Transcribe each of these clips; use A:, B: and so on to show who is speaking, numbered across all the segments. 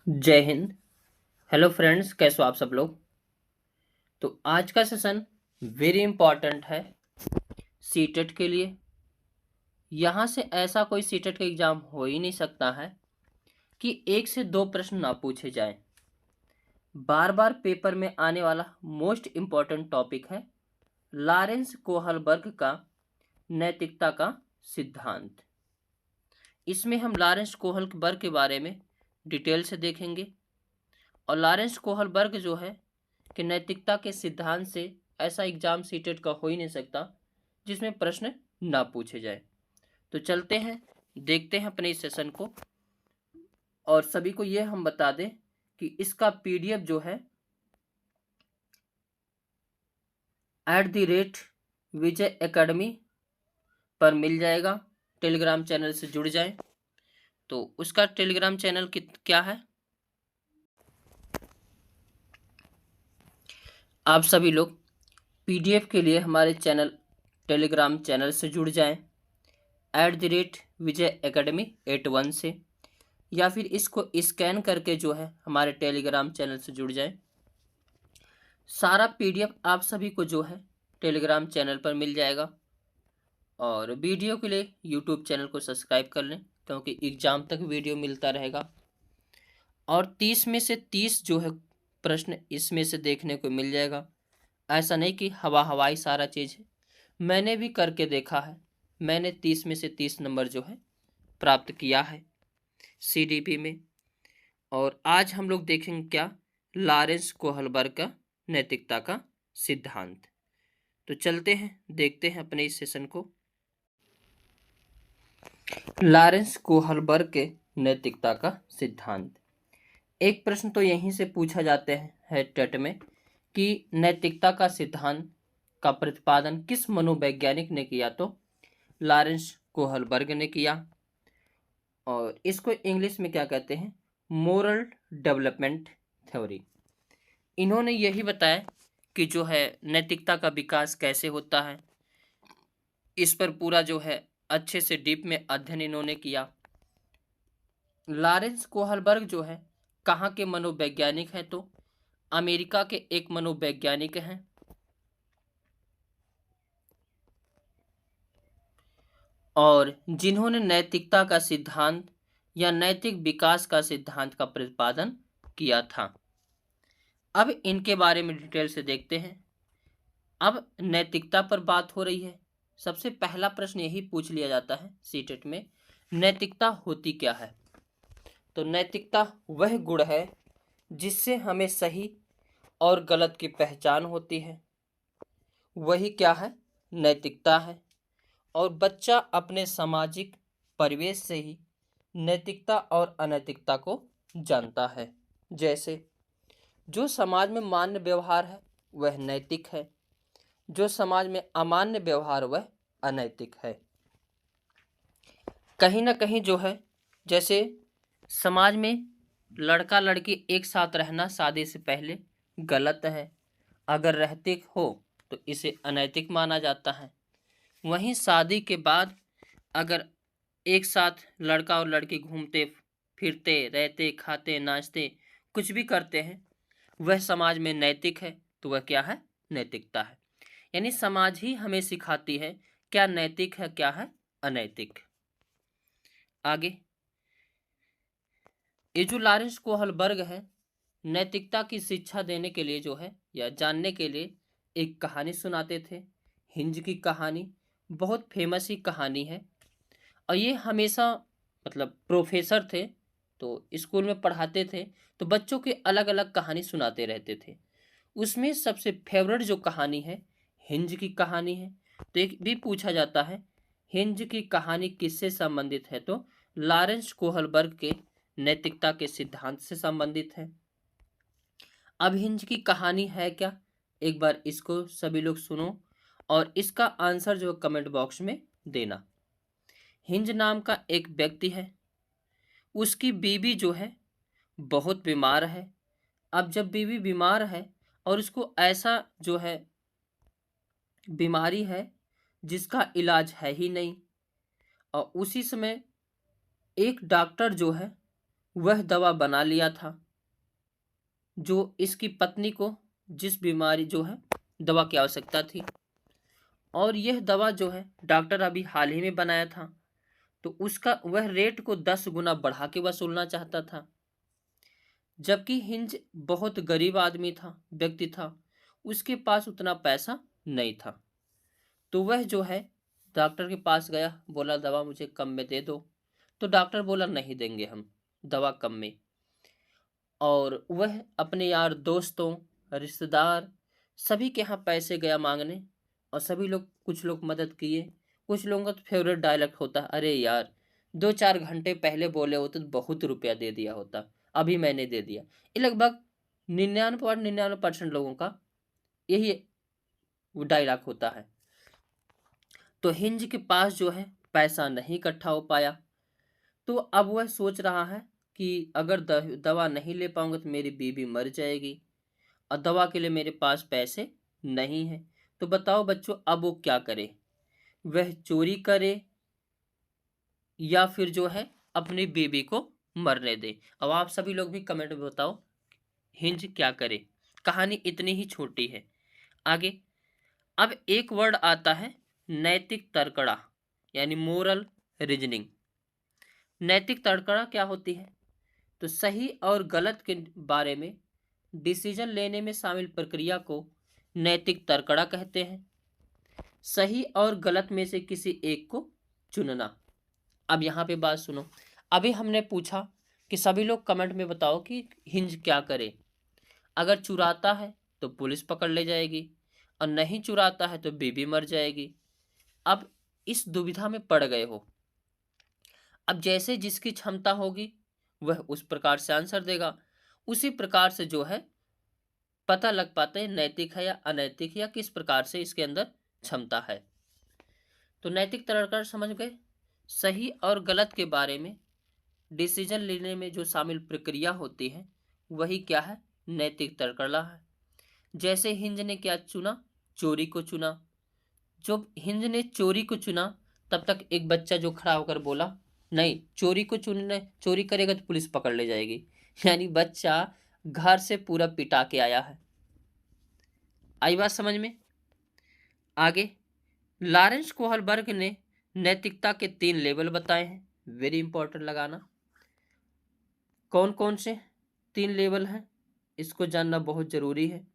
A: जय Hind. Hello friends, कैसे हो आप सब लोग। तो आज का सेशन वेरी इंपॉर्टेंट है सीटेट के लिए। यहाँ से ऐसा कोई सीटेट का एग्जाम हो ही नहीं सकता है कि एक से दो प्रश्न ना पूछे जाएं। बार बार पेपर में आने वाला मोस्ट इम्पॉर्टेंट टॉपिक है लॉरेंस कोहलबर्ग का नैतिकता का सिद्धांत। इसमें हम लॉरेंस कोहलबर्ग के बारे में डिटेल से देखेंगे और लॉरेंस कोहलबर्ग जो है कि नैतिकता के सिद्धांत से ऐसा एग्जाम सीटेट का हो ही नहीं सकता जिसमें प्रश्न ना पूछे जाए। तो चलते हैं, देखते हैं अपने इस सेशन को। और सभी को यह हम बता दें कि इसका पीडीएफ जो है @विजय एकेडमी पर मिल जाएगा। टेलीग्राम चैनल से जुड़ जाएं। तो उसका टेलीग्राम चैनल क्या है, आप सभी लोग पीडीएफ के लिए हमारे टेलीग्राम चैनल से जुड़ जाएं @विजय एकेडमी 81 से, या फिर इसको स्कैन करके जो है हमारे टेलीग्राम चैनल से जुड़ जाएं। सारा पीडीएफ आप सभी को जो है टेलीग्राम चैनल पर मिल जाएगा। और वीडियो के लिए यूट्यूब चैनल को सब्सक्राइब कर लें क्योंकि एग्जाम तक वीडियो मिलता रहेगा। और 30 में से 30 जो है प्रश्न इसमें से देखने को मिल जाएगा। ऐसा नहीं कि हवाई सारा चीज़ है, मैंने भी करके देखा है। मैंने 30 में से 30 नंबर जो है प्राप्त किया है सीडीपी में। और आज हम लोग देखेंगे क्या, लॉरेंस कोहलबर्ग का नैतिकता का सिद्धांत। तो चलते हैं, देखते हैं अपने इस सेशन को। लॉरेंस कोहलबर्ग के नैतिकता का सिद्धांत। एक प्रश्न तो यहीं से पूछा जाते है टेट में कि नैतिकता का सिद्धांत का प्रतिपादन किस मनोवैज्ञानिक ने किया। तो लॉरेंस कोहलबर्ग ने किया। और इसको इंग्लिश में क्या कहते हैं, मोरल डेवलपमेंट थ्योरी। इन्होंने यही बताया कि जो है नैतिकता का विकास कैसे होता है। इस पर पूरा जो है अच्छे से डीप में अध्ययन इन्होंने किया। लॉरेंस कोहलबर्ग जो है कहाँ के मनोवैज्ञानिक हैं, तो अमेरिका के एक मनोवैज्ञानिक हैं। और जिन्होंने नैतिकता का सिद्धांत या नैतिक विकास का सिद्धांत का प्रतिपादन किया था। अब इनके बारे में डिटेल से देखते हैं। अब नैतिकता पर बात हो रही है। सबसे पहला प्रश्न यही पूछ लिया जाता है सीटेट में, नैतिकता होती क्या है। तो नैतिकता वह गुण है जिससे हमें सही और गलत की पहचान होती है, वही क्या है, नैतिकता है। और बच्चा अपने सामाजिक परिवेश से ही नैतिकता और अनैतिकता को जानता है। जैसे जो समाज में मान्य व्यवहार है वह नैतिक है, जो समाज में अमान्य व्यवहार वह अनैतिक है। कहीं ना कहीं जो है, जैसे समाज में लड़का लड़की एक साथ रहना शादी से पहले गलत है, अगर रहते हो तो इसे अनैतिक माना जाता है। वहीं शादी के बाद अगर एक साथ लड़का और लड़की घूमते फिरते रहते खाते नाचते कुछ भी करते हैं, वह समाज में नैतिक है। तो वह क्या है, नैतिकता है। यानी समाज ही हमें सिखाती है क्या नैतिक है क्या है अनैतिक। आगे ये जो लॉरेंस कोहलबर्ग है, नैतिकता की शिक्षा देने के लिए जो है या जानने के लिए एक कहानी सुनाते थे। हिंज की कहानी बहुत फेमस ही कहानी है। और ये हमेशा मतलब प्रोफेसर थे, तो स्कूल में पढ़ाते थे, तो बच्चों की अलग अलग कहानी सुनाते रहते थे। उसमें सबसे फेवरेट जो कहानी है हिंज की कहानी है। तो एक भी पूछा जाता है हिंज की कहानी किससे संबंधित है, तो लॉरेंस कोहलबर्ग के नैतिकता के सिद्धांत से संबंधित है। अब हिंज की कहानी है क्या, एक बार इसको सभी लोग सुनो और इसका आंसर जो कमेंट बॉक्स में देना। हिंज नाम का एक व्यक्ति है, उसकी बीवी जो है बहुत बीमार है। अब जब बीवी बीमार है और उसको ऐसा जो है बीमारी है जिसका इलाज है ही नहीं, और उसी समय एक डॉक्टर जो है वह दवा बना लिया था जो इसकी पत्नी को जिस बीमारी जो है दवा की आवश्यकता थी, और यह दवा जो है डॉक्टर अभी हाल ही में बनाया था, तो उसका वह रेट को 10 गुना बढ़ा के वसूलना चाहता था। जबकि हिंज बहुत गरीब आदमी था, व्यक्ति था, उसके पास उतना पैसा नहीं था। तो वह जो है डॉक्टर के पास गया, बोला दवा मुझे कम में दे दो। तो डॉक्टर बोला नहीं देंगे हम दवा कम में। और वह अपने यार दोस्तों, रिश्तेदार, सभी के यहाँ पैसे गया मांगने, और सभी लोग, कुछ लोग मदद किए। कुछ लोगों का तो फेवरेट डायलॉग होता, अरे यार 2-4 घंटे पहले बोले होते तो बहुत रुपया दे दिया होता, अभी मैंने दे दिया। ये लगभग 99.99% लोगों का यही डायलॉग होता है। तो हिंज के पास जो है पैसा नहीं इकट्ठा हो पाया, तो अब वह सोच रहा है कि अगर दवा नहीं ले पाऊंगा तो मेरी बीवी मर जाएगी, और दवा के लिए मेरे पास पैसे नहीं है। तो बताओ बच्चों, अब वो क्या करे? वह चोरी करे या फिर जो है अपनी बीवी को मरने दे? अब आप सभी लोग भी कमेंट में बताओ हिंज क्या करे। कहानी इतनी ही छोटी है। आगे अब एक वर्ड आता है नैतिक तर्कड़ा, यानी मोरल रीजनिंग। नैतिक तर्कड़ा क्या होती है? तो सही और गलत के बारे में डिसीजन लेने में शामिल प्रक्रिया को नैतिक तर्कड़ा कहते हैं। सही और गलत में से किसी एक को चुनना। अब यहाँ पे बात सुनो। अभी हमने पूछा कि सभी लोग कमेंट में बताओ कि हिंज क्या करे। अगर चुराता है तो पुलिस पकड़ ले जाएगी, और नहीं चुराता है तो बीबी मर जाएगी। अब इस दुविधा में पड़ गए हो। अब जैसे जिसकी क्षमता होगी वह उस प्रकार से आंसर देगा, उसी प्रकार से जो है पता लग पाते हैं नैतिक है या अनैतिक, या किस प्रकार से इसके अंदर क्षमता है। तो नैतिक तर्क समझ गए। सही और गलत के बारे में डिसीजन लेने में जो शामिल प्रक्रिया होती है वही क्या है? नैतिक तर्कड़ा है। जैसे हिंज ने क्या चुना? चोरी को चुना। जब हिंज ने चोरी को चुना तब तक एक बच्चा जो खड़ा होकर बोला नहीं, चोरी को चुनने, चोरी करेगा तो पुलिस पकड़ ले जाएगी। यानी बच्चा घर से पूरा पिटा के आया है। आई बात समझ में? आगे लॉरेंस कोहलबर्ग ने नैतिकता के 3 लेवल बताए हैं। वेरी इंपॉर्टेंट लगाना। कौन कौन से 3 लेवल हैं इसको जानना बहुत जरूरी है।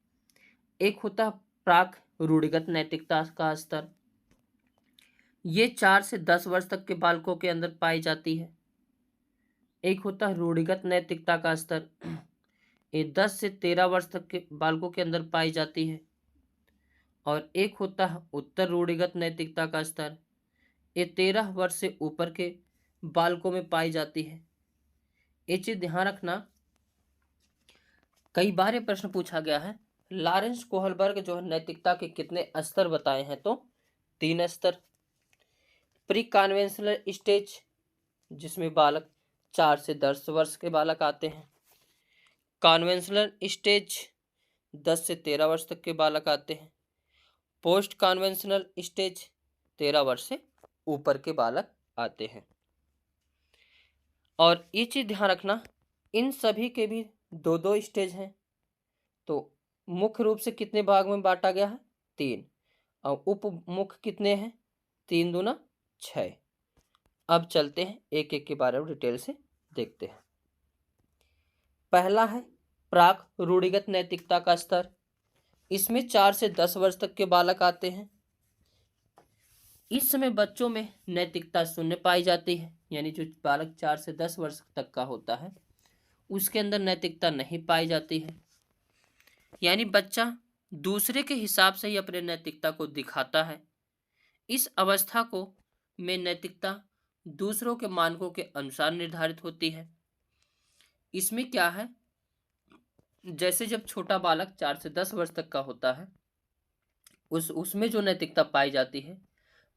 A: एक होता प्राक रूढ़िगत नैतिकता का स्तर, ये 4 से 10 वर्ष तक के बालकों के अंदर पाई जाती है। एक होता है रूढ़िगत नैतिकता का स्तर, ये 10 से 13 वर्ष तक के बालकों के अंदर पाई जाती है। और एक होता है उत्तर रूढ़िगत नैतिकता का स्तर, ये 13 वर्ष से ऊपर के बालकों में पाई जाती है। ये चीज ध्यान रखना, कई बार ये प्रश्न पूछा गया है। लॉरेंस कोहलबर्ग जो है नैतिकता के कितने स्तर बताए हैं? तो 3 स्तर। प्री कन्वेंशनल स्टेज जिसमें बालक 4 से 10 वर्ष के बालक आते हैं। कन्वेंशनल स्टेज 10 से 13 वर्ष तक के बालक आते हैं। पोस्ट कन्वेंशनल स्टेज 13 वर्ष से ऊपर के बालक आते हैं। और ये चीज ध्यान रखना, इन सभी के भी 2-2 स्टेज हैं। तो मुख्य रूप से कितने भाग में बांटा गया है? 3। और उप मुख्य कितने हैं? 3 दूना 6। अब चलते हैं एक एक के बारे में डिटेल से देखते हैं। पहला है प्राक रूढ़िगत नैतिकता का स्तर। इसमें 4 से 10 वर्ष तक के बालक आते हैं। इस समय बच्चों में नैतिकता शून्य पाई जाती है, यानी जो बालक 4 से 10 वर्ष तक का होता है उसके अंदर नैतिकता नहीं पाई जाती है। यानी बच्चा दूसरे के हिसाब से ही अपने नैतिकता को दिखाता है। इस अवस्था को में नैतिकता दूसरों के मानकों के अनुसार निर्धारित होती है। इसमें क्या है, जैसे जब छोटा बालक 4 से 10 वर्ष तक का होता है उसमें जो नैतिकता पाई जाती है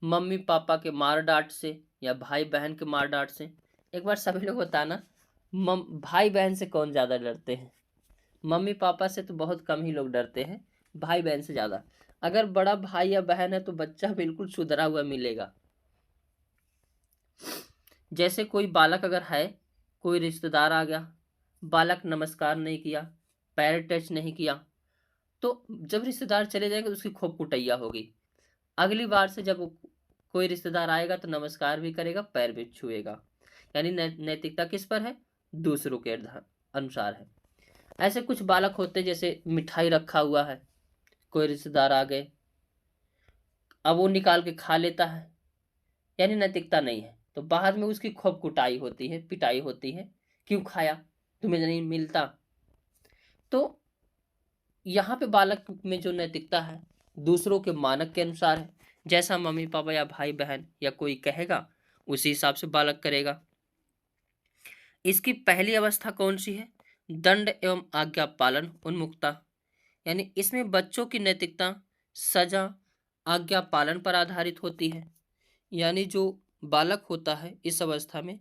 A: मम्मी पापा के मार डांट से या भाई बहन के मार डांट से। एक बार सभी लोग बताना, भाई बहन से कौन ज़्यादा डरते हैं? मम्मी पापा से तो बहुत कम ही लोग डरते हैं, भाई बहन से ज़्यादा। अगर बड़ा भाई या बहन है तो बच्चा बिल्कुल सुधरा हुआ मिलेगा। जैसे कोई बालक अगर है कोई रिश्तेदार आ गया, बालक नमस्कार नहीं किया, पैर टच नहीं किया, तो जब रिश्तेदार चले जाएंगे तो उसकी खूब कुटैया होगी। अगली बार से जब कोई रिश्तेदार आएगा तो नमस्कार भी करेगा, पैर भी छुएगा। यानी नैतिकता किस पर है? दूसरों के अनुसार है। ऐसे कुछ बालक होते हैं, जैसे मिठाई रखा हुआ है, कोई रिश्तेदार आ गए, अब वो निकाल के खा लेता है, यानी नैतिकता नहीं है। तो बाद में उसकी खूब कुटाई होती है, पिटाई होती है, क्यों खाया, तुम्हें नहीं मिलता। तो यहाँ पे बालक में जो नैतिकता है दूसरों के मानक के अनुसार है। जैसा मम्मी पापा या भाई बहन या कोई कहेगा उसी हिसाब से बालक करेगा। इसकी पहली अवस्था कौन सी है? दंड एवं आज्ञा पालन उन्मुक्ता। यानी इसमें बच्चों की नैतिकता सजा आज्ञा पालन पर आधारित होती है। यानी जो बालक होता है इस अवस्था में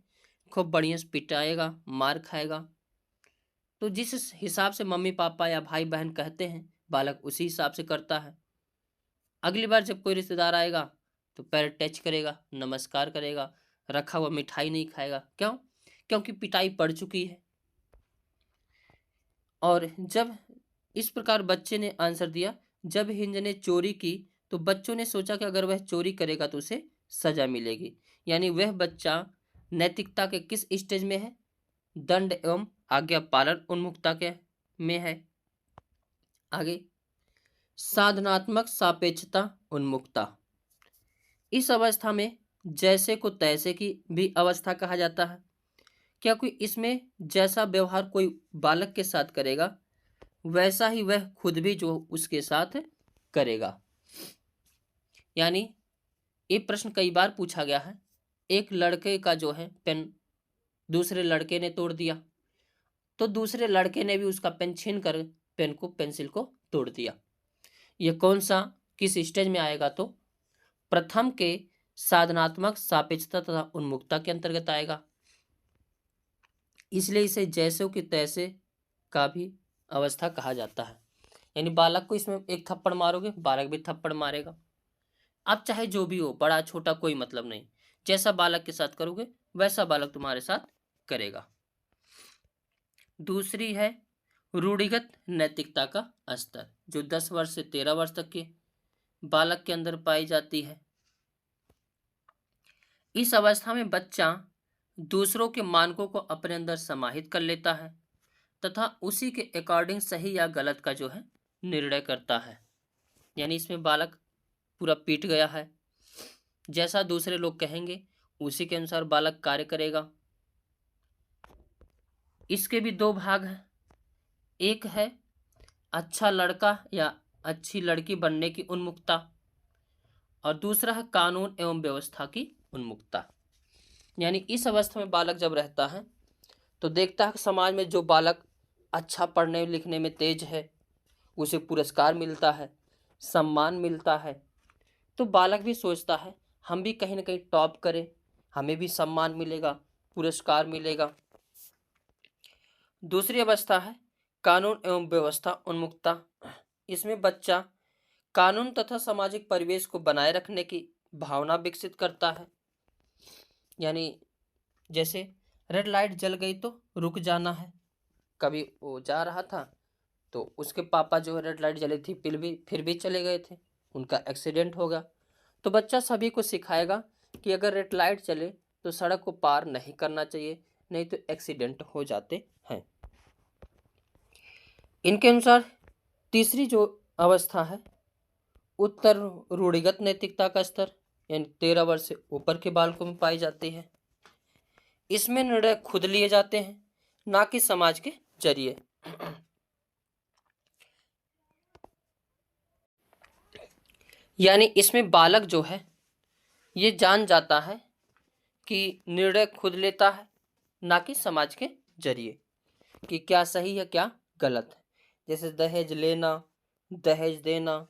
A: खूब बढ़िया से पिटाएगा, मार खाएगा, तो जिस हिसाब से मम्मी पापा या भाई बहन कहते हैं बालक उसी हिसाब से करता है। अगली बार जब कोई रिश्तेदार आएगा तो पैर टच करेगा, नमस्कार करेगा, रखा हुआ मिठाई नहीं खाएगा। क्यों? क्योंकि पिटाई पड़ चुकी है। और जब इस प्रकार बच्चे ने आंसर दिया, जब हिंज ने चोरी की तो बच्चों ने सोचा कि अगर वह चोरी करेगा तो उसे सजा मिलेगी। यानी वह बच्चा नैतिकता के किस स्टेज में है? दंड एवं आज्ञा पालन उन्मुक्ता के में है। आगे साधनात्मक सापेक्षता उन्मुक्ता। इस अवस्था में जैसे को तैसे की भी अवस्था कहा जाता है। क्या कोई इसमें जैसा व्यवहार कोई बालक के साथ करेगा वैसा ही वह खुद भी जो उसके साथ करेगा। यानी ये प्रश्न कई बार पूछा गया है। एक लड़के का जो है पेन दूसरे लड़के ने तोड़ दिया, तो दूसरे लड़के ने भी उसका पेन छीन कर पेंसिल को तोड़ दिया। यह कौन सा किस स्टेज में आएगा? तो प्रथम के साधनात्मक सापेक्षता तथा उन्मुक्ता के अंतर्गत आएगा। इसलिए इसे जैसे कि तैसे का भी अवस्था कहा जाता है। यानी बालक को इसमें एक थप्पड़ मारोगे, बालक भी थप्पड़ मारेगा। अब चाहे जो भी हो, बड़ा छोटा कोई मतलब नहीं, जैसा बालक के साथ करोगे वैसा बालक तुम्हारे साथ करेगा। दूसरी है रूढ़िगत नैतिकता का स्तर, जो 10 वर्ष से 13 वर्ष तक के बालक के अंदर पाई जाती है। इस अवस्था में बच्चा दूसरों के मानकों को अपने अंदर समाहित कर लेता है तथा उसी के अकॉर्डिंग सही या गलत का जो है निर्णय करता है। यानी इसमें बालक पूरा पीट गया है, जैसा दूसरे लोग कहेंगे उसी के अनुसार बालक कार्य करेगा। इसके भी दो भाग हैं। एक है अच्छा लड़का या अच्छी लड़की बनने की उन्मुक्ता, और दूसरा है कानून एवं व्यवस्था की उन्मुक्ता। यानी इस अवस्था में बालक जब रहता है तो देखता है कि समाज में जो बालक अच्छा पढ़ने लिखने में तेज है उसे पुरस्कार मिलता है, सम्मान मिलता है, तो बालक भी सोचता है हम भी कहीं ना कहीं टॉप करें, हमें भी सम्मान मिलेगा, पुरस्कार मिलेगा। दूसरी अवस्था है कानून एवं व्यवस्था उन्मुक्ता। इसमें बच्चा कानून तथा सामाजिक परिवेश को बनाए रखने की भावना विकसित करता है। यानी जैसे रेड लाइट जल गई तो रुक जाना है। कभी वो जा रहा था तो उसके पापा जो है रेड लाइट जली थी फिर भी चले गए थे, उनका एक्सीडेंट हो गया। तो बच्चा सभी को सिखाएगा कि अगर रेड लाइट चले तो सड़क को पार नहीं करना चाहिए, नहीं तो एक्सीडेंट हो जाते हैं। इनके अनुसार तीसरी जो अवस्था है उत्तर रूढ़िगत नैतिकता का स्तर, यानी 13 वर्ष से ऊपर के बालकों में पाई जाती है। इसमें निर्णय खुद लिए जाते हैं, ना कि समाज के जरिए। यानी इसमें बालक जो है ये जान जाता है कि निर्णय खुद लेता है, ना कि समाज के जरिए, कि क्या सही है क्या गलत है। जैसे दहेज लेना, दहेज देना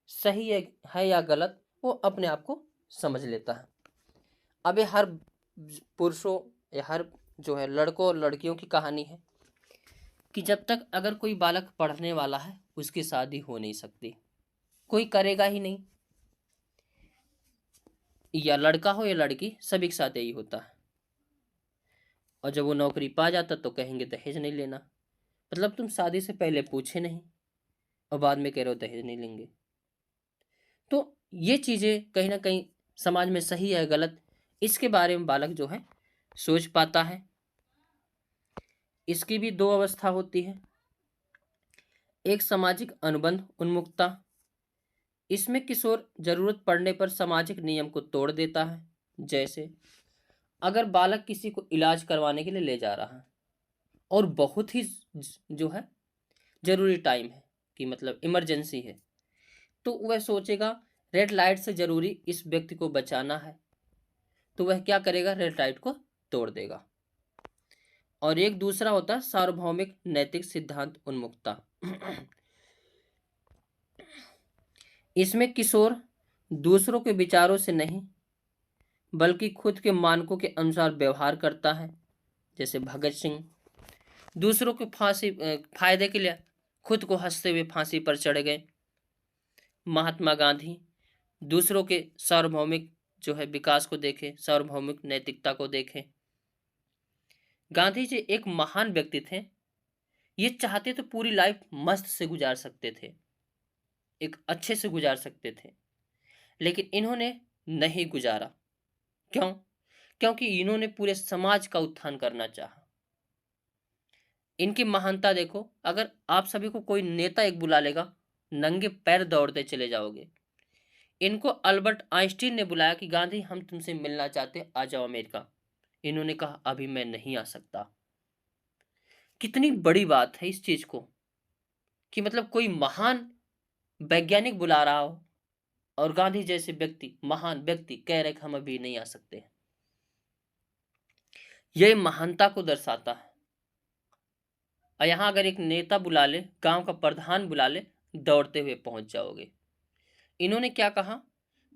A: सही है या गलत, वो अपने आप को समझ लेता है। अब ये हर पुरुषों या हर जो है लड़कों और लड़कियों की कहानी है कि जब तक अगर कोई बालक पढ़ने वाला है उसकी शादी हो नहीं सकती, कोई करेगा ही नहीं, या लड़का हो या लड़की, सभी के साथ यही होता है। और जब वो नौकरी पा जाता तो कहेंगे दहेज नहीं लेना। मतलब तुम शादी से पहले पूछे नहीं और बाद में कह रहे हो दहेज नहीं लेंगे। तो ये चीज़ें कहीं ना कहीं समाज में सही है गलत, इसके बारे में बालक जो है सोच पाता है। इसकी भी दो अवस्था होती है। एक सामाजिक अनुबंध उन्मुखता, इसमें किशोर जरूरत पड़ने पर सामाजिक नियम को तोड़ देता है। जैसे अगर बालक किसी को इलाज करवाने के लिए ले जा रहा है और बहुत ही जो है जरूरी टाइम है कि मतलब इमरजेंसी है, तो वह सोचेगा रेड लाइट से जरूरी इस व्यक्ति को बचाना है, तो वह क्या करेगा, रेड लाइट को तोड़ देगा। और एक दूसरा होता है सार्वभौमिक नैतिक सिद्धांत उन्मुखता। इसमें किशोर दूसरों के विचारों से नहीं बल्कि खुद के मानकों के अनुसार व्यवहार करता है। जैसे भगत सिंह दूसरों के फायदे के लिए खुद को हंसते हुए फांसी पर चढ़ गए। महात्मा गांधी दूसरों के सार्वभौमिक जो है विकास को देखे, सार्वभौमिक नैतिकता को देखे। गांधी जी एक महान व्यक्ति थे। ये चाहते तो पूरी लाइफ मस्त से गुजार सकते थे, एक अच्छे से गुजार सकते थे, लेकिन इन्होंने नहीं गुजारा। क्यों? क्योंकि इन्होंने पूरे समाज का उत्थान करना चाहा। इनकी महानता देखो, अगर आप सभी को कोई नेता एक बुला लेगा, नंगे पैर दौड़ते चले जाओगे। इनको अल्बर्ट आइंस्टीन ने बुलाया कि गांधी हम तुमसे मिलना चाहते, आ जाओ अमेरिका। इन्होंने कहा अभी मैं नहीं आ सकता। कितनी बड़ी बात है इस चीज को कि मतलब कोई महान वैज्ञानिक बुला रहा हो और गांधी जैसे व्यक्ति, महान व्यक्ति कह रहे कि हम अभी नहीं आ सकते। यह महानता को दर्शाता है। और यहां अगर एक नेता बुला ले, गांव का प्रधान बुला ले, दौड़ते हुए पहुंच जाओगे। इन्होंने क्या कहा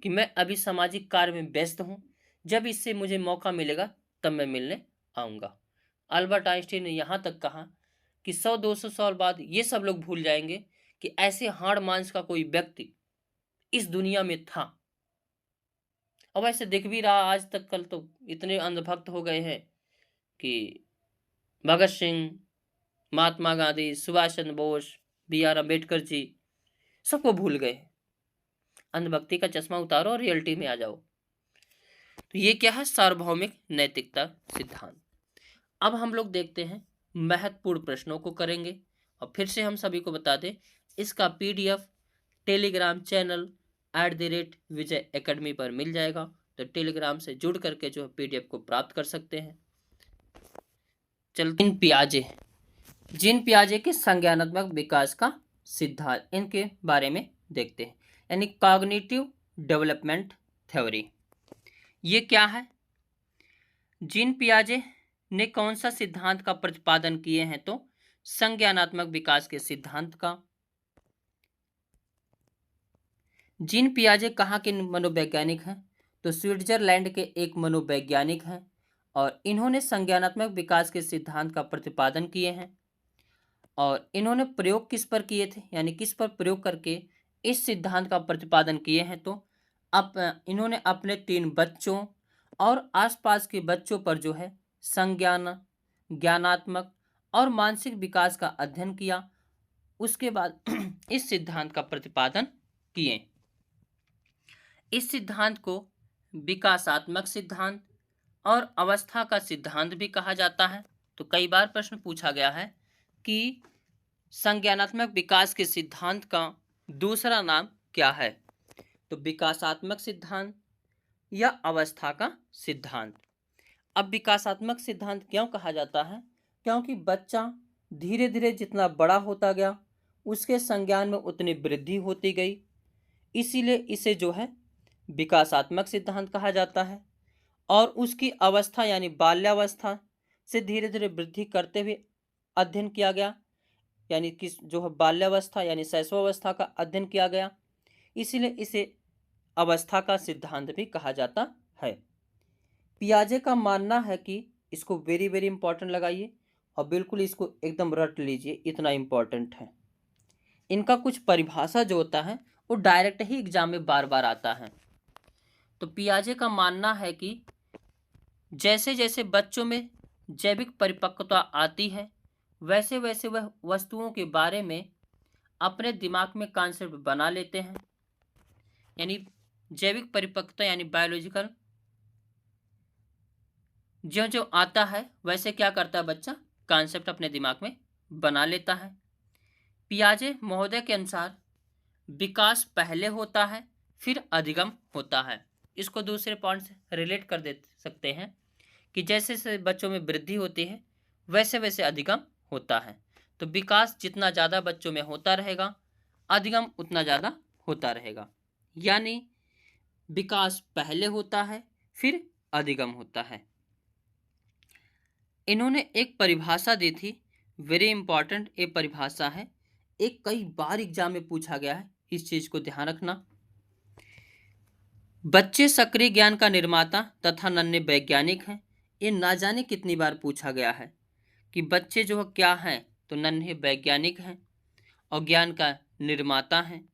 A: कि मैं अभी सामाजिक कार्य में व्यस्त हूं, जब इससे मुझे मौका मिलेगा तब मैं मिलने आऊंगा। अल्बर्ट आइंस्टीन ने यहां तक कहा कि 100-200 साल बाद ये सब लोग भूल जाएंगे कि ऐसे हाड़ मांस का कोई व्यक्ति इस दुनिया में था। अब ऐसे दिख भी रहा आज तक, कल तो इतने अंधभक्त हो गए हैं कि भगत सिंह, महात्मा गांधी, सुभाष चंद्र बोस, B.R. अम्बेडकर जी सबको भूल गए। अंधभक्ति का चश्मा उतारो और रियलिटी में आ जाओ। तो ये क्या है, सार्वभौमिक नैतिकता सिद्धांत। अब हम लोग देखते हैं महत्वपूर्ण प्रश्नों को करेंगे। और फिर से हम सभी को बता दें, इसका PDF टेलीग्राम चैनल @विजय एकेडमी पर मिल जाएगा। तो टेलीग्राम से जुड़ करके जो है PDF को प्राप्त कर सकते हैं। चलते जीन पियाजे के संज्ञानात्मक विकास का सिद्धांत, इनके बारे में देखते हैं। यानी कॉग्निटिव डेवलपमेंट थ्योरी, ये क्या है? जीन पियाजे ने कौन सा सिद्धांत का प्रतिपादन किए हैं? तो संज्ञानात्मक विकास के सिद्धांत का। जीन पियाजे कहाँ के मनोवैज्ञानिक हैं? तो स्विट्जरलैंड के एक मनोवैज्ञानिक हैं और इन्होंने संज्ञानात्मक विकास के सिद्धांत का प्रतिपादन किए हैं। और इन्होंने प्रयोग किस पर किए थे, यानी किस पर प्रयोग करके इस सिद्धांत का प्रतिपादन किए हैं? तो इन्होंने अपने 3 बच्चों और आसपास के बच्चों पर जो है संज्ञान, ज्ञानात्मक और मानसिक विकास का अध्ययन किया। उसके बाद इस सिद्धांत का प्रतिपादन किए। इस सिद्धांत को विकासात्मक सिद्धांत और अवस्था का सिद्धांत भी कहा जाता है। तो कई बार प्रश्न पूछा गया है कि संज्ञानात्मक विकास के सिद्धांत का दूसरा नाम क्या है? तो विकासात्मक सिद्धांत या अवस्था का सिद्धांत। अब विकासात्मक सिद्धांत क्यों कहा जाता है? क्योंकि बच्चा धीरे धीरे जितना बड़ा होता गया उसके संज्ञान में उतनी वृद्धि होती गई, इसीलिए इसे जो है विकासात्मक सिद्धांत कहा जाता है। और उसकी अवस्था यानी बाल्यावस्था से धीरे धीरे वृद्धि करते हुए अध्ययन किया गया, यानी किस जो है बाल्यावस्था यानी शैशवावस्था का अध्ययन किया गया, इसीलिए इसे अवस्था का सिद्धांत भी कहा जाता है। पियाजे का मानना है कि इसको वेरी वेरी इंपॉर्टेंट लगाइए और बिल्कुल इसको एकदम रट लीजिए, इतना इंपॉर्टेंट है। इनका कुछ परिभाषा जो होता है वो डायरेक्ट ही एग्जाम में बार बार आता है। तो पियाजे का मानना है कि जैसे जैसे बच्चों में जैविक परिपक्वता आती है, वैसे वैसे वह वस्तुओं के बारे में अपने दिमाग में कॉन्सेप्ट बना लेते हैं। यानी जैविक परिपक्वता यानी बायोलॉजिकल जो जो आता है वैसे क्या करता है बच्चा, कॉन्सेप्ट अपने दिमाग में बना लेता है। पियाजे महोदय के अनुसार विकास पहले होता है फिर अधिगम होता है। इसको दूसरे पॉइंट से रिलेट कर दे सकते हैं कि जैसे जैसे बच्चों में वृद्धि होती है वैसे वैसे अधिगम होता है। तो विकास जितना ज़्यादा बच्चों में होता रहेगा, अधिगम उतना ज़्यादा होता रहेगा। यानी विकास पहले होता है फिर अधिगम होता है। इन्होंने एक परिभाषा दी थी, वेरी इंपॉर्टेंट ये परिभाषा है, एक कई बार एग्जाम में पूछा गया है, इस चीज को ध्यान रखना। बच्चे सक्रिय ज्ञान का निर्माता तथा नन्हे वैज्ञानिक हैं। ये ना जाने कितनी बार पूछा गया है कि बच्चे जो क्या हैं, तो नन्हे वैज्ञानिक हैं और ज्ञान का निर्माता हैं,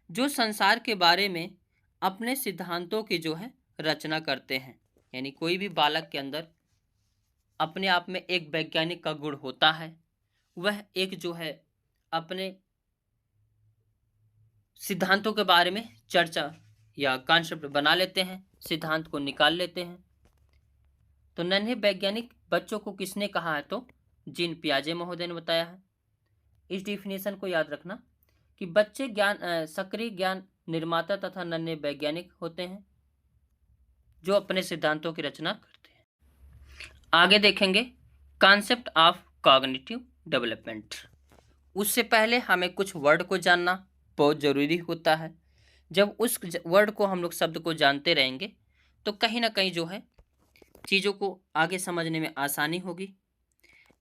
A: जो संसार के बारे में अपने सिद्धांतों की जो है रचना करते हैं। यानी कोई भी बालक के अंदर अपने आप में एक वैज्ञानिक का गुण होता है, वह एक जो है अपने सिद्धांतों के बारे में चर्चा या कॉन्सेप्ट बना लेते हैं, सिद्धांत को निकाल लेते हैं। तो नन्हे वैज्ञानिक बच्चों को किसने कहा है, तो जीन पियाजे महोदय ने बताया है। इस डिफिनेशन को याद रखना कि बच्चे सक्रिय ज्ञान निर्माता तथा नन्हे वैज्ञानिक होते हैं जो अपने सिद्धांतों की रचना करते हैं। आगे देखेंगे कॉन्सेप्ट ऑफ कॉग्निटिव डेवलपमेंट। उससे पहले हमें कुछ वर्ड को जानना बहुत जरूरी होता है। जब उस वर्ड को हम लोग शब्द को जानते रहेंगे तो कहीं ना कहीं जो है चीज़ों को आगे समझने में आसानी होगी।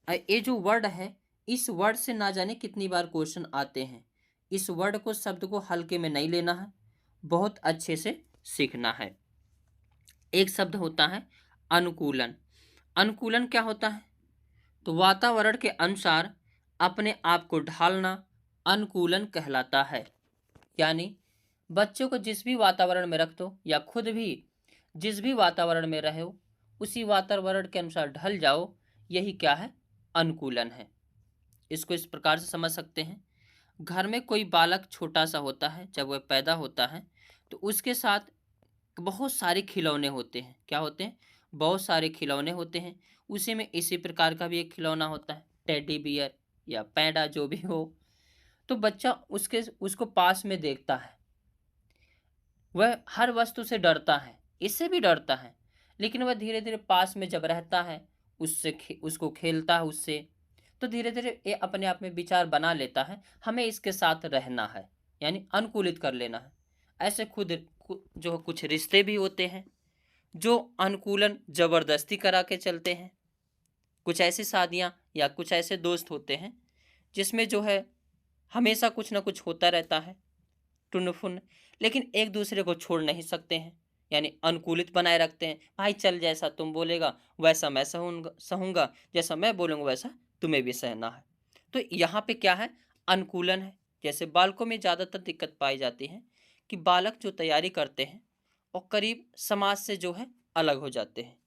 A: ये जो वर्ड है, इस वर्ड से ना जाने कितनी बार क्वेश्चन आते हैं। इस वर्ड को शब्द को हल्के में नहीं लेना है, बहुत अच्छे से सीखना है। एक शब्द होता है अनुकूलन। अनुकूलन क्या होता है, तो वातावरण के अनुसार अपने आप को ढालना अनुकूलन कहलाता है। यानी बच्चों को जिस भी वातावरण में रख दो या खुद भी जिस भी वातावरण में रहे हो उसी वातावरण के अनुसार ढल जाओ, यही क्या है, अनुकूलन है। इसको इस प्रकार से समझ सकते हैं, घर में कोई बालक छोटा सा होता है, जब वह पैदा होता है तो उसके साथ बहुत सारे खिलौने होते हैं। क्या होते हैं, बहुत सारे खिलौने होते हैं। उसी में इसी प्रकार का भी एक खिलौना होता है, टेडी बियर या पैंडा जो भी हो। तो बच्चा उसको पास में देखता है, वह हर वस्तु से डरता है, इससे भी डरता है, लेकिन वह धीरे धीरे पास में जब रहता है उसको खेलता है उससे, तो धीरे धीरे ये अपने आप में विचार बना लेता है हमें इसके साथ रहना है, यानी अनुकूलित कर लेना है। ऐसे जो कुछ रिश्ते भी होते हैं जो अनुकूलन जबरदस्ती करा के चलते हैं। कुछ ऐसी शादियां या कुछ ऐसे दोस्त होते हैं जिसमें जो है हमेशा कुछ ना कुछ होता रहता है टुनफुन, लेकिन एक दूसरे को छोड़ नहीं सकते हैं, यानी अनुकूलित बनाए रखते हैं। भाई चल, जैसा तुम बोलेगा वैसा मैं सहूंगा, जैसा मैं बोलूँगा वैसा तुम्हें भी सहना है। तो यहाँ पे क्या है, अनुकूलन है। जैसे बालकों में ज़्यादातर दिक्कत पाई जाती है कि बालक जो तैयारी करते हैं और करीब समाज से जो है अलग हो जाते हैं,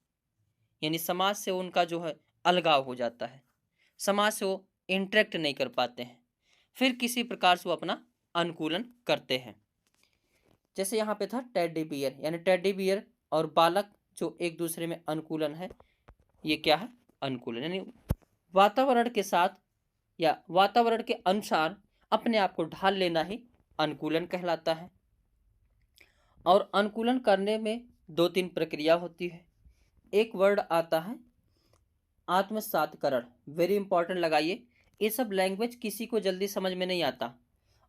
A: यानी समाज से उनका जो है अलगाव हो जाता है, समाज से वो इंटरेक्ट नहीं कर पाते हैं, फिर किसी प्रकार से वो अपना अनुकूलन करते हैं। जैसे यहाँ पे था टेडी बियर, यानी टेडी बियर और बालक जो एक दूसरे में अनुकूलन है, ये क्या है, अनुकूलन। यानी वातावरण के साथ या वातावरण के अनुसार अपने आप को ढाल लेना ही अनुकूलन कहलाता है। और अनुकूलन करने में 2-3 प्रक्रिया होती है। एक वर्ड आता है आत्मसातकरण, वेरी इंपॉर्टेंट लगाइए। ये सब लैंग्वेज किसी को जल्दी समझ में नहीं आता,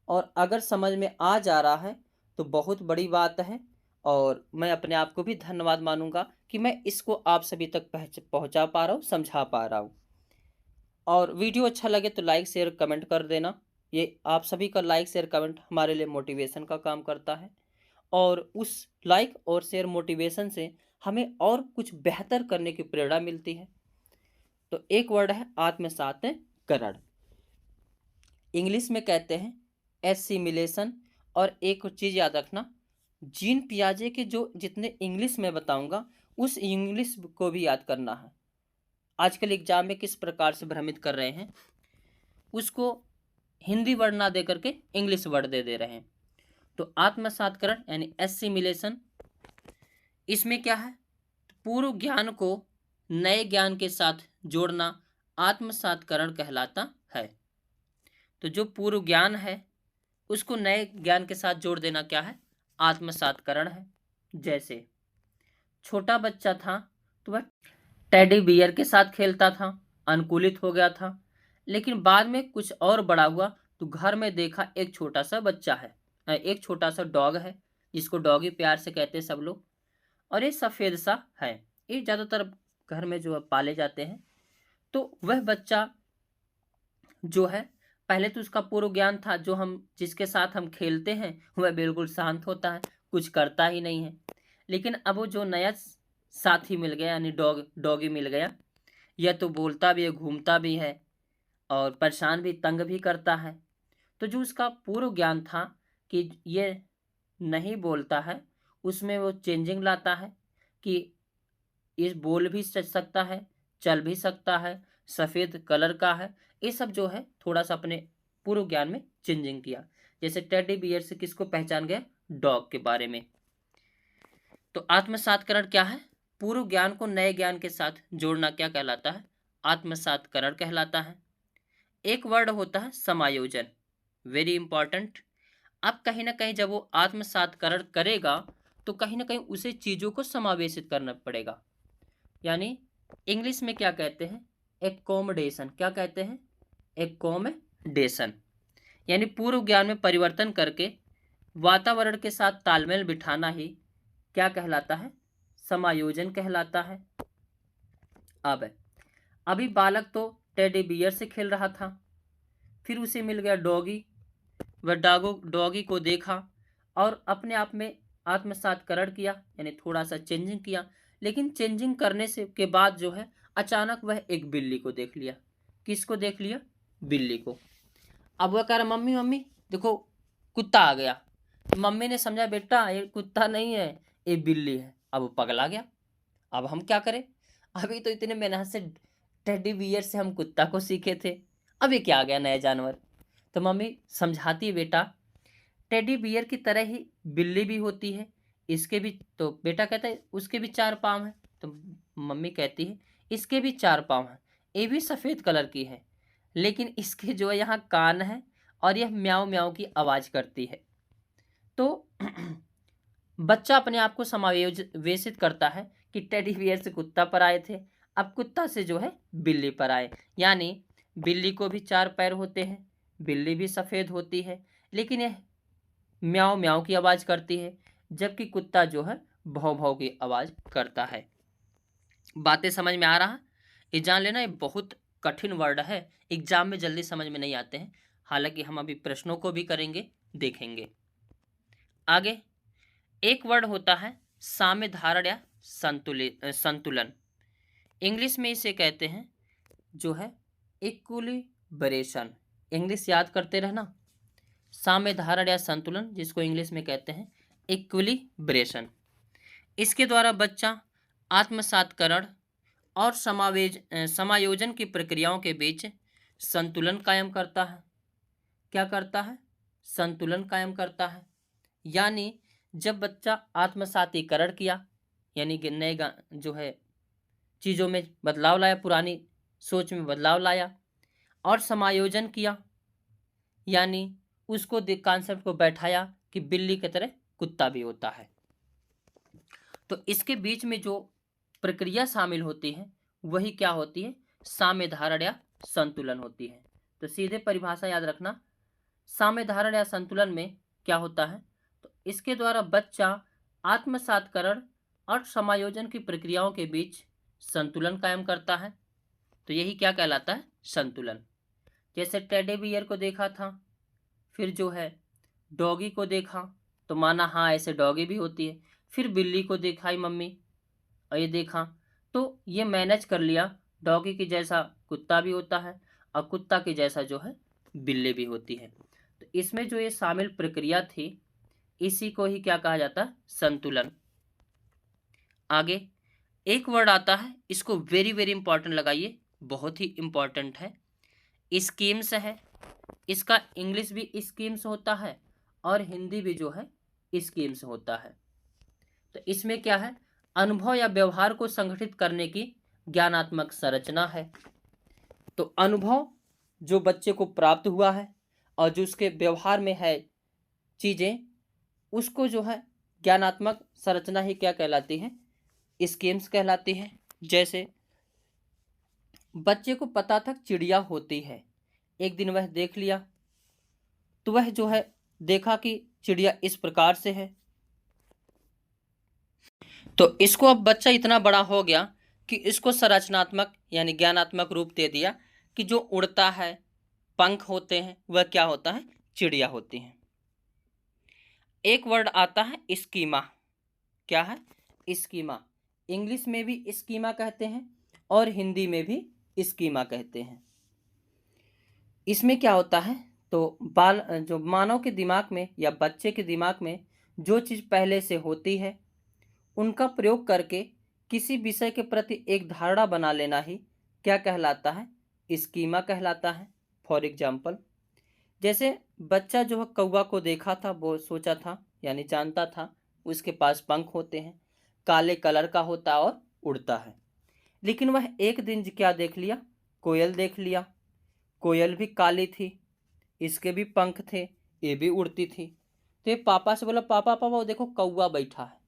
A: और अगर समझ में आ जा रहा है तो बहुत बड़ी बात है, और मैं अपने आप को भी धन्यवाद मानूंगा कि मैं इसको आप सभी तक पहुंचा पा रहा हूँ, समझा पा रहा हूँ। और वीडियो अच्छा लगे तो लाइक शेयर कमेंट कर देना। ये आप सभी का लाइक शेयर कमेंट हमारे लिए मोटिवेशन का काम करता है, और उस लाइक और शेयर मोटिवेशन से हमें और कुछ बेहतर करने की प्रेरणा मिलती है। तो एक वर्ड है आत्मसातकरण, इंग्लिश में कहते हैं एसिमिलेशन। और एक चीज़ याद रखना, जीन पियाजे के जो जितने इंग्लिश में बताऊंगा उस इंग्लिश को भी याद करना है। आजकल एग्जाम में किस प्रकार से भ्रमित कर रहे हैं, उसको हिंदी वर्ड ना दे करके इंग्लिश वर्ड दे रहे हैं। तो आत्मसातकरण यानी एसिमिलेशन, इसमें क्या है, पूर्व ज्ञान को नए ज्ञान के साथ जोड़ना आत्मसातकरण कहलाता है। तो जो पूर्व ज्ञान है उसको नए ज्ञान के साथ जोड़ देना क्या है, आत्मसातकरण है। जैसे छोटा बच्चा था तो वह टेडी बियर के साथ खेलता था, अनुकूलित हो गया था, लेकिन बाद में कुछ और बड़ा हुआ तो घर में देखा एक छोटा सा बच्चा है, एक छोटा सा डॉग है, जिसको डॉगी प्यार से कहते हैं सब लोग, और ये सफ़ेद सा है। ये ज़्यादातर घर में जो है पाले जाते हैं। तो वह बच्चा जो है, पहले तो उसका पूर्व ज्ञान था, जो हम जिसके साथ हम खेलते हैं वह बिल्कुल शांत होता है, कुछ करता ही नहीं है। लेकिन अब वो जो नया साथी मिल गया यानी डॉगी मिल गया, यह तो बोलता भी है, घूमता भी है और परेशान भी, तंग भी करता है। तो जो उसका पूर्व ज्ञान था कि ये नहीं बोलता है, उसमें वो चेंजिंग लाता है कि ये बोल भी सकता है, चल भी सकता है, सफ़ेद कलर का है। ये सब जो है थोड़ा सा अपने पूर्व ज्ञान में चेंजिंग किया। जैसे टेडी बियर से किसको पहचान गया, डॉग के बारे में। तो आत्मसातकरण क्या है, पूर्व ज्ञान को नए ज्ञान के साथ जोड़ना क्या कहलाता है, आत्मसातकरण कहलाता है। एक वर्ड होता है समायोजन, वेरी इंपॉर्टेंट। अब कहीं ना कहीं जब वो आत्मसातकरण करेगा तो कहीं ना कहीं उसे चीज़ों को समावेशित करना पड़ेगा। यानी इंग्लिश में क्या कहते हैं, एकोमोडेशन। क्या कहते हैं, एकोमोडेशन। यानी पूर्व ज्ञान में परिवर्तन करके वातावरण के साथ तालमेल बिठाना ही क्या कहलाता है, समायोजन कहलाता है। अब अभी बालक तो टेडी बियर से खेल रहा था, फिर उसे मिल गया डॉगी। वह डॉगी को देखा और अपने आप में आत्मसातकरण किया, यानी थोड़ा सा चेंजिंग किया। लेकिन चेंजिंग करने से के बाद जो है अचानक वह एक बिल्ली को देख लिया। किसको देख लिया, बिल्ली को। अब वह कह रहा, मम्मी मम्मी देखो कुत्ता आ गया। तो मम्मी ने समझा बेटा ये कुत्ता नहीं है, ये बिल्ली है। अब वो पगला गया। अब हम क्या करें, अभी तो इतने मेहनत से टेडी बियर से हम कुत्ता को सीखे थे, अभी क्या आ गया नया जानवर। तो मम्मी समझाती है, बेटा टेडी बियर की तरह ही बिल्ली भी होती है, इसके भी, तो बेटा कहता है उसके भी 4 पाँव हैं। तो मम्मी कहती है इसके भी 4 पाँव हैं, ये भी सफ़ेद कलर की है, लेकिन इसके जो है यहाँ कान है और यह म्याऊं म्याऊं की आवाज़ करती है। तो बच्चा अपने आप को समावेशित करता है कि टेडी बियर से कुत्ता पर आए थे, अब कुत्ता से जो है बिल्ली पर आए। यानी बिल्ली को भी 4 पैर होते हैं, बिल्ली भी सफ़ेद होती है, लेकिन यह म्याऊं म्याऊं की आवाज़ करती है, जबकि कुत्ता जो है भौं भौं की आवाज़ करता है। बातें समझ में आ रहा, ये जान लेना, ये बहुत कठिन वर्ड है, एग्जाम में जल्दी समझ में नहीं आते हैं। हालांकि हम अभी प्रश्नों को भी करेंगे, देखेंगे। आगे एक वर्ड होता है साम्य धारण या संतुलन। इंग्लिश में इसे कहते हैं जो है इक्विलिब्रेशन। इंग्लिश याद करते रहना, साम्य धारण या संतुलन, जिसको इंग्लिश में कहते हैं इक्विलिब्रेशन। इसके द्वारा बच्चा आत्मसातकरण और समायोजन की प्रक्रियाओं के बीच संतुलन कायम करता है। क्या करता है, संतुलन कायम करता है। यानी जब बच्चा आत्मसातीकरण किया, यानी कि नए जो है चीज़ों में बदलाव लाया, पुरानी सोच में बदलाव लाया, और समायोजन किया, यानी उसको कॉन्सेप्ट को बैठाया कि बिल्ली की तरह कुत्ता भी होता है। तो इसके बीच में जो प्रक्रिया शामिल होती है वही क्या होती है, साम्य धारण या संतुलन होती है। तो सीधे परिभाषा याद रखना, साम्य धारण या संतुलन में क्या होता है, तो इसके द्वारा बच्चा आत्मसातकरण और समायोजन की प्रक्रियाओं के बीच संतुलन कायम करता है। तो यही क्या कहलाता है, संतुलन। जैसे टेडी बियर को देखा था, फिर जो है डॉगी को देखा तो माना हाँ ऐसे डॉगी भी होती है, फिर बिल्ली को देखा ही मम्मी और ये देखा तो ये मैनेज कर लिया, डॉगी की जैसा कुत्ता भी होता है और कुत्ता की जैसा जो है बिल्ली भी होती है। तो इसमें जो ये शामिल प्रक्रिया थी, इसी को ही क्या कहा जाता है, संतुलन। आगे एक वर्ड आता है, इसको वेरी वेरी इंपॉर्टेंट लगाइए, बहुत ही इंपॉर्टेंट है। स्कीम्स है, इसका इंग्लिश भी स्कीम्स होता है और हिंदी भी जो है स्कीम्स होता है। तो इसमें क्या है, अनुभव या व्यवहार को संगठित करने की ज्ञानात्मक संरचना है। तो अनुभव जो बच्चे को प्राप्त हुआ है और जो उसके व्यवहार में है चीजें, उसको जो है ज्ञानात्मक संरचना ही क्या कहलाती है, स्कीम्स कहलाती है। जैसे बच्चे को पता था चिड़िया होती है, एक दिन वह देख लिया, तो वह जो है देखा कि चिड़िया इस प्रकार से है। तो इसको अब बच्चा इतना बड़ा हो गया कि इसको संरचनात्मक यानी ज्ञानात्मक रूप दे दिया कि जो उड़ता है, पंख होते हैं, वह क्या होता है, चिड़िया होती है। एक वर्ड आता है स्कीमा। क्या है, स्कीमा। इंग्लिश में भी स्कीमा कहते हैं और हिंदी में भी स्कीमा कहते हैं। इसमें क्या होता है, तो जो मानव के दिमाग में या बच्चे के दिमाग में जो चीज़ पहले से होती है, उनका प्रयोग करके किसी विषय के प्रति एक धारणा बना लेना ही क्या कहलाता है, स्कीमा कहलाता है। फॉर एग्जाम्पल, जैसे बच्चा जो है कौवा को देखा था, वो सोचा था यानी जानता था उसके पास पंख होते हैं, काले कलर का होता है और उड़ता है। लेकिन वह एक दिन क्या देख लिया, कोयल देख लिया। कोयल भी काली थी, इसके भी पंख थे, ये भी उड़ती थी। तो ये पापा से बोला, पापा पापा वो देखो कौवा बैठा है।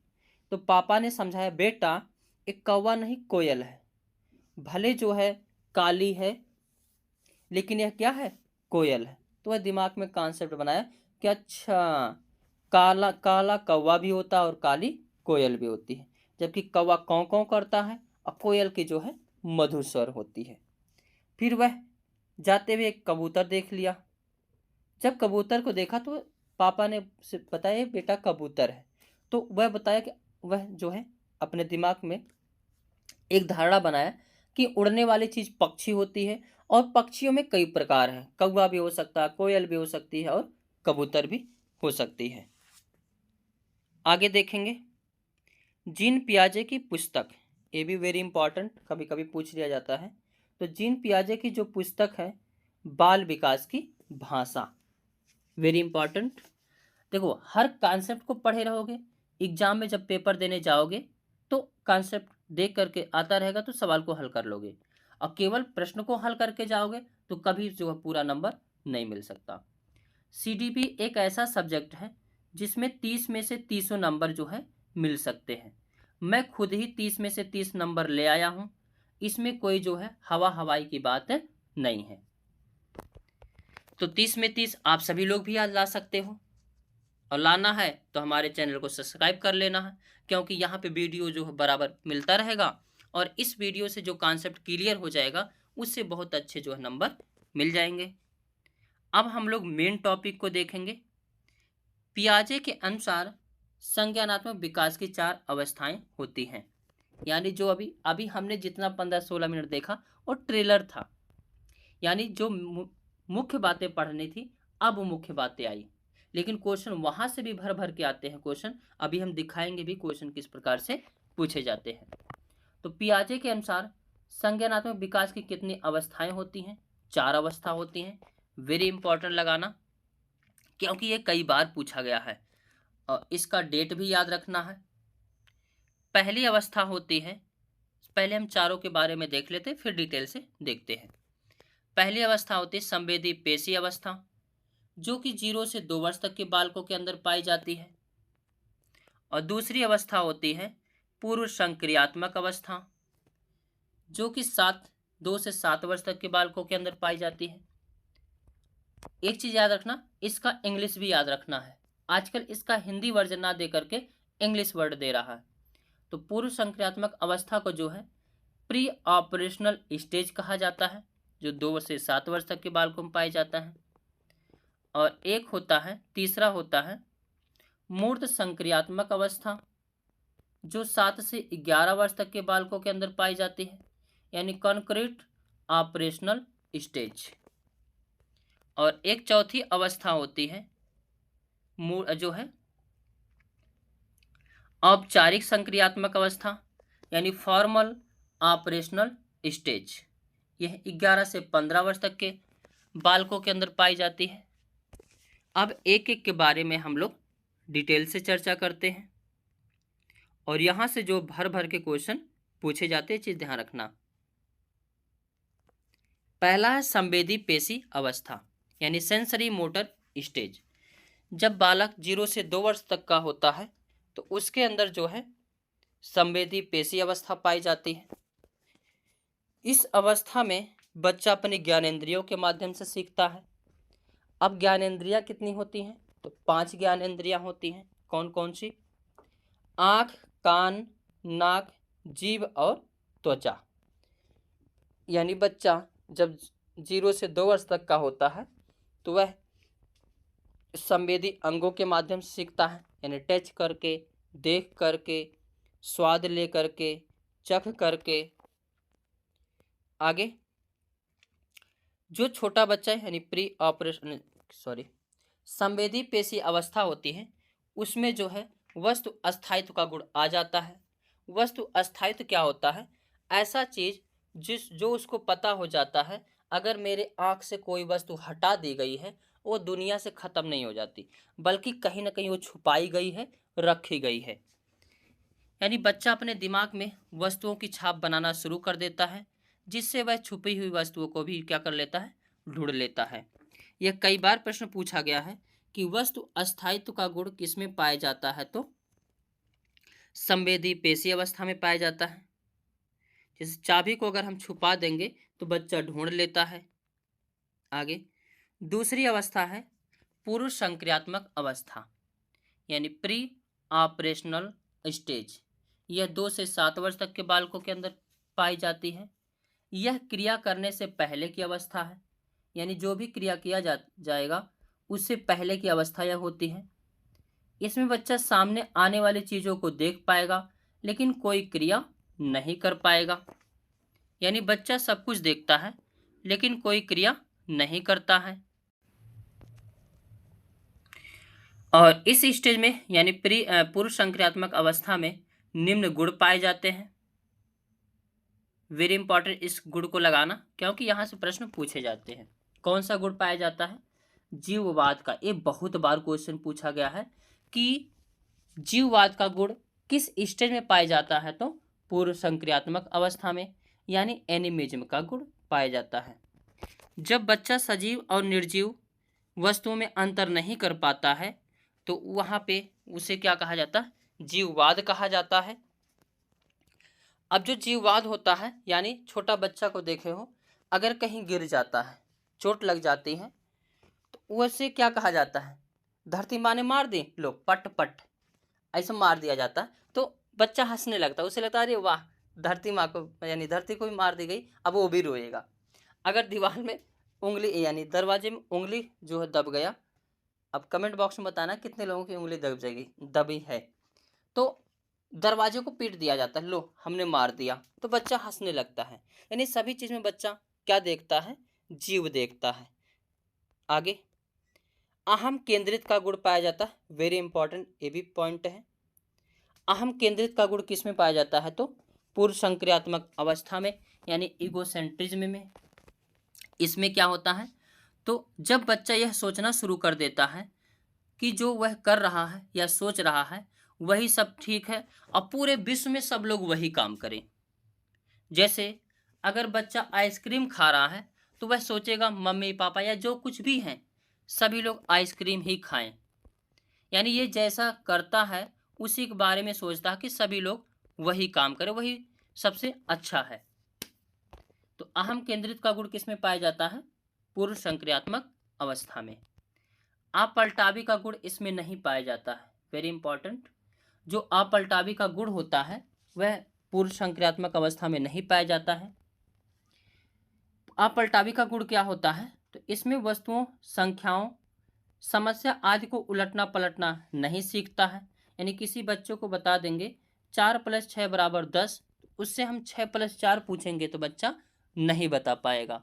A: तो पापा ने समझाया, बेटा एक कौवा नहीं कोयल है, भले जो है काली है लेकिन यह क्या है, कोयल है। तो वह दिमाग में कॉन्सेप्ट बनाया कि अच्छा, काला काला कौवा भी होता है और काली कोयल भी होती है, जबकि कौवा कौं कौं करता है और कोयल की जो है मधुर स्वर होती है। फिर वह जाते हुए एक कबूतर देख लिया। जब कबूतर को देखा तो पापा ने बताया बेटा कबूतर है। तो वह बताया कि वह जो है अपने दिमाग में एक धारणा बनाया कि उड़ने वाली चीज पक्षी होती है और पक्षियों में कई प्रकार हैं, कौवा भी हो सकता है, कोयल भी हो सकती है और कबूतर भी हो सकती है। आगे देखेंगे, जीन पियाजे की पुस्तक, ये भी वेरी इंपॉर्टेंट, कभी कभी पूछ लिया जाता है। तो जीन पियाजे की जो पुस्तक है, बाल विकास की भाषा, वेरी इंपॉर्टेंट। देखो, हर कॉन्सेप्ट को पढ़े रहोगे, एग्जाम में जब पेपर देने जाओगे तो कॉन्सेप्ट देख करके आता रहेगा तो सवाल को हल कर लोगे, और केवल प्रश्न को हल करके जाओगे तो कभी जो है पूरा नंबर नहीं मिल सकता। सीडीपी एक ऐसा सब्जेक्ट है जिसमें 30 में से 30 नंबर जो है मिल सकते हैं। मैं खुद ही 30 में से 30 नंबर ले आया हूँ, इसमें कोई जो है हवा हवाई की बात नहीं है। तो 30 में 30 आप सभी लोग भी याद ला सकते हो, और लाना है तो हमारे चैनल को सब्सक्राइब कर लेना है, क्योंकि यहाँ पे वीडियो जो है बराबर मिलता रहेगा, और इस वीडियो से जो कॉन्सेप्ट क्लियर हो जाएगा उससे बहुत अच्छे जो है नंबर मिल जाएंगे। अब हम लोग मेन टॉपिक को देखेंगे। पियाजे के अनुसार संज्ञानात्मक विकास की 4 अवस्थाएं होती हैं। यानी जो अभी अभी हमने जितना 15-16 मिनट देखा वो ट्रेलर था, यानी जो मुख्य बातें पढ़नी थी अब मुख्य बातें आई, लेकिन क्वेश्चन वहां से भी भर भर के आते हैं क्वेश्चन। अभी हम दिखाएंगे भी क्वेश्चन किस प्रकार से पूछे जाते हैं। तो पियाजे के अनुसार संज्ञानात्मक विकास की कितनी अवस्थाएं होती हैं, 4 अवस्था होती हैं। वेरी इंपॉर्टेंट लगाना, क्योंकि ये कई बार पूछा गया है और इसका डेट भी याद रखना है। पहली अवस्था होती है, पहले हम चारों के बारे में देख लेते फिर डिटेल से देखते हैं। पहली अवस्था होती है संवेदी पेशी अवस्था, जो कि 0 से 2 वर्ष तक के बालकों के अंदर पाई जाती है। और दूसरी अवस्था होती है पूर्व संक्रियात्मक अवस्था, जो कि 2 से 7 वर्ष तक के बालकों के अंदर पाई जाती है। एक चीज याद रखना, इसका इंग्लिश भी याद रखना है, आजकल इसका हिंदी वर्जन ना दे करके इंग्लिश वर्ड दे रहा है। तो पूर्व संक्रियात्मक अवस्था को जो है प्री ऑपरेशनल स्टेज कहा जाता है, जो 2 से 7 वर्ष तक के बालकों में पाया जाता है। और एक होता है, तीसरा होता है मूर्त संक्रियात्मक अवस्था, जो 7 से 11 वर्ष तक के बालकों के अंदर पाई जाती है, यानी कॉन्क्रीट ऑपरेशनल स्टेज। और एक चौथी अवस्था होती है जो है औपचारिक संक्रियात्मक अवस्था, यानी फॉर्मल ऑपरेशनल स्टेज। यह 11 से 15 वर्ष तक के बालकों के अंदर पाई जाती है। अब एक एक के बारे में हम लोग डिटेल से चर्चा करते हैं और यहाँ से जो भर भर के क्वेश्चन पूछे जाते हैं, चीज ध्यान रखना। पहला है संवेदी पेशी अवस्था यानी सेंसरी मोटर स्टेज। जब बालक 0 से 2 वर्ष तक का होता है तो उसके अंदर जो है संवेदी पेशी अवस्था पाई जाती है। इस अवस्था में बच्चा अपने ज्ञानेंद्रियों के माध्यम से सीखता है। अब ज्ञानेंद्रियां कितनी होती हैं? तो 5 ज्ञानेंद्रियां होती हैं। कौन कौन सी? आँख, कान, नाक, जीभ और त्वचा। यानी बच्चा जब 0 से 2 वर्ष तक का होता है तो वह संवेदी अंगों के माध्यम से सीखता है, यानी टच करके, देख करके, स्वाद ले करके, चख करके। आगे जो छोटा बच्चा है यानी प्री ऑपरेशन संवेदी पेशी अवस्था होती है, उसमें जो है वस्तु अस्थायित्व का गुण आ जाता है। वस्तु अस्थायित्व क्या होता है? ऐसा चीज जो उसको पता हो जाता है अगर मेरे आँख से कोई वस्तु हटा दी गई है वो दुनिया से खत्म नहीं हो जाती, बल्कि कहीं ना कहीं वो छुपाई गई है, रखी गई है। यानी बच्चा अपने दिमाग में वस्तुओं की छाप बनाना शुरू कर देता है, जिससे वह छुपी हुई वस्तुओं को भी क्या कर लेता है? ढूंढ लेता है। यह कई बार प्रश्न पूछा गया है कि वस्तु अस्थायित्व का गुण किसमें पाया जाता है? तो संवेदी पेशी अवस्था में पाया जाता है। जैसे चाबी को अगर हम छुपा देंगे तो बच्चा ढूंढ लेता है। आगे दूसरी अवस्था है पूर्व संक्रियात्मक अवस्था यानी प्री ऑपरेशनल स्टेज। यह 2 से 7 वर्ष तक के बालकों के अंदर पाई जाती है। यह क्रिया करने से पहले की अवस्था है, यानी जो भी क्रिया किया जाएगा उससे पहले की अवस्था यह होती है। इसमें बच्चा सामने आने वाली चीज़ों को देख पाएगा लेकिन कोई क्रिया नहीं कर पाएगा। यानी बच्चा सब कुछ देखता है लेकिन कोई क्रिया नहीं करता है। और इस स्टेज में यानी पूर्व संक्रियात्मक अवस्था में निम्न गुण पाए जाते हैं। वेरी इंपॉर्टेंट इस गुण को लगाना, क्योंकि यहाँ से प्रश्न पूछे जाते हैं। कौन सा गुण पाया जाता है? जीववाद का। ये बहुत बार क्वेश्चन पूछा गया है कि जीववाद का गुण किस स्टेज में पाया जाता है? तो पूर्व संक्रियात्मक अवस्था में, यानी एनिमिज्म का गुण पाया जाता है। जब बच्चा सजीव और निर्जीव वस्तुओं में अंतर नहीं कर पाता है तो वहाँ पे उसे क्या कहा जाता है? जीववाद कहा जाता है। अब जो जीववाद होता है, यानी छोटा बच्चा को देखे हो, अगर कहीं गिर जाता है, चोट लग जाती है, तो उसे क्या कहा जाता है? धरती माँ ने मार दी, लो पट पट, ऐसा मार दिया जाता है तो बच्चा हंसने लगता है। उसे लगता है अरे वाह, धरती माँ को यानी धरती को भी मार दी गई, अब वो भी रोएगा। अगर दीवार में उंगली यानी दरवाजे में उंगली जो है दब गया, अब कमेंट बॉक्स में बताना कितने लोगों की उंगली दबी है, तो दरवाजे को पीट दिया जाता है, लो हमने मार दिया, तो बच्चा हंसने लगता है। यानी सभी चीज में बच्चा क्या देखता है? जीव देखता है। आगे अहम केंद्रित का गुण पाया जाता है। वेरी इंपॉर्टेंट ये भी पॉइंट है। अहम केंद्रित का गुण किस में पाया जाता है? तो पूर्व संक्रियात्मक अवस्था में, यानी इगोसेंट्रिज्म में। इसमें क्या होता है? तो जब बच्चा यह सोचना शुरू कर देता है कि जो वह कर रहा है या सोच रहा है वही सब ठीक है और पूरे विश्व में सब लोग वही काम करें। जैसे अगर बच्चा आइसक्रीम खा रहा है तो वह सोचेगा मम्मी पापा या जो कुछ भी हैं सभी लोग आइसक्रीम ही खाएं। यानी ये जैसा करता है उसी के बारे में सोचता है कि सभी लोग वही काम करें, वही सबसे अच्छा है। तो अहम केंद्रित का गुण किस में पाया जाता है? पूर्व संक्रियात्मक अवस्था में। अपलटावी का गुण इसमें नहीं पाया जाता है। वेरी इंपॉर्टेंट, जो अपलटावी का गुण होता है वह पूर्व संक्रियात्मक अवस्था में नहीं पाया जाता है। अपलटावी का गुण क्या होता है? तो इसमें वस्तुओं, संख्याओं, समस्या आदि को उलटना पलटना नहीं सीखता है। यानी किसी बच्चों को बता देंगे 4 + 6 = 10, उससे हम 6 + 4 पूछेंगे तो बच्चा नहीं बता पाएगा।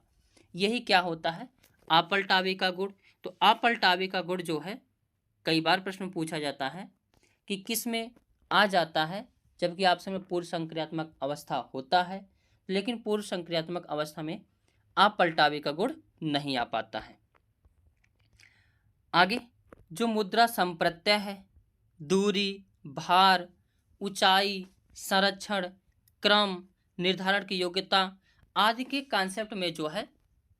A: यही क्या होता है? अपलटावी का गुण। तो अपलटावी का गुण जो है कई बार प्रश्न पूछा जाता है कि किस में आ जाता है? जबकि ऑप्शन में पूर्व संक्रियात्मक अवस्था होता है, लेकिन पूर्व संक्रियात्मक अवस्था में अपलटावे का गुण नहीं आ पाता है। आगे जो मुद्रा संप्रत्यय है, दूरी, भार, ऊंचाई, संरक्षण, क्रम, निर्धारण की योग्यता आदि के कॉन्सेप्ट में जो है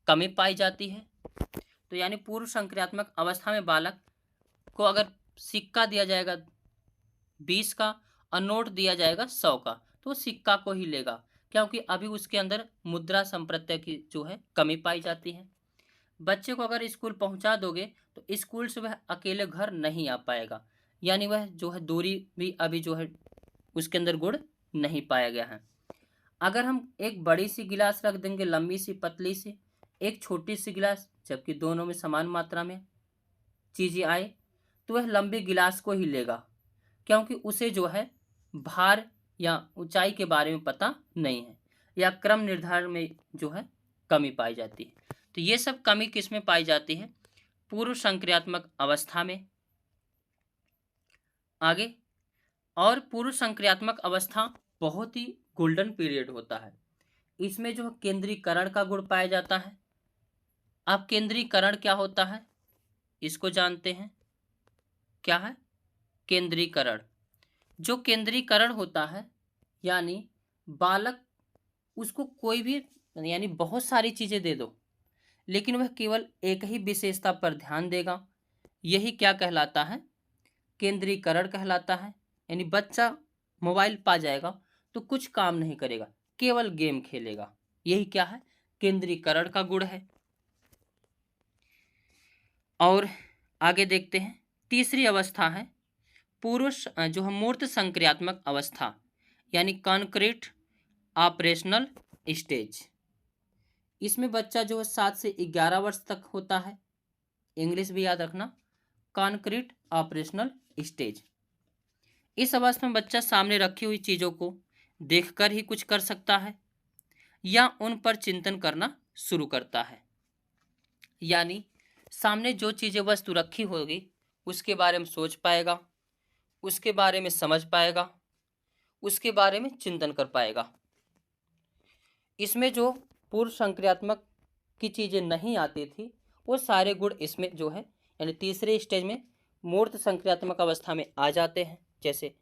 A: कमी पाई जाती है। तो यानी पूर्व संक्रियात्मक अवस्था में बालक को अगर सिक्का दिया जाएगा 20 का और नोट दिया जाएगा 100 का, तो सिक्का को ही लेगा, क्योंकि अभी उसके अंदर मुद्रा संप्रत्यय की जो है कमी पाई जाती है। बच्चे को अगर स्कूल पहुंचा दोगे तो स्कूल से वह अकेले घर नहीं आ पाएगा, यानी वह जो है दूरी भी अभी जो है उसके अंदर गुण नहीं पाया गया है। अगर हम एक बड़ी सी गिलास रख देंगे, लंबी सी पतली सी, एक छोटी सी गिलास, जबकि दोनों में समान मात्रा में चीजें आए, तो वह लंबी गिलास को ही लेगा, क्योंकि उसे जो है भार या ऊंचाई के बारे में पता नहीं है, या क्रम निर्धारण में जो है कमी पाई जाती है। तो ये सब कमी किस में पाई जाती है? पूर्व संक्रियात्मक अवस्था में। आगे, और पूर्व संक्रियात्मक अवस्था बहुत ही गोल्डन पीरियड होता है। इसमें जो केंद्रीकरण का गुण पाया जाता है। अब केंद्रीकरण क्या होता है इसको जानते हैं। क्या है केंद्रीकरण? जो केंद्रीकरण होता है यानी बालक उसको कोई भी यानी बहुत सारी चीजें दे दो, लेकिन वह केवल एक ही विशेषता पर ध्यान देगा, यही क्या कहलाता है? केंद्रीकरण कहलाता है। यानी बच्चा मोबाइल पा जाएगा तो कुछ काम नहीं करेगा, केवल गेम खेलेगा, यही क्या है? केंद्रीकरण का गुण है। और आगे देखते हैं, तीसरी अवस्था है पूर्व जो है मूर्त संक्रियात्मक अवस्था, यानी कॉन्क्रीट ऑपरेशनल स्टेज। इसमें बच्चा जो है 7 से 11 वर्ष तक होता है। इंग्लिश भी याद रखना, कॉन्क्रीट ऑपरेशनल स्टेज। इस अवस्था में बच्चा सामने रखी हुई चीज़ों को देखकर ही कुछ कर सकता है या उन पर चिंतन करना शुरू करता है। यानी सामने जो चीज़ें वस्तु रखी होगी उसके बारे में सोच पाएगा, उसके बारे में समझ पाएगा, उसके बारे में चिंतन कर पाएगा। इसमें जो पूर्व संक्रियात्मक की चीज़ें नहीं आती थी वो सारे गुण इसमें जो है यानी तीसरे स्टेज में मूर्त संक्रियात्मक अवस्था में आ जाते हैं। जैसे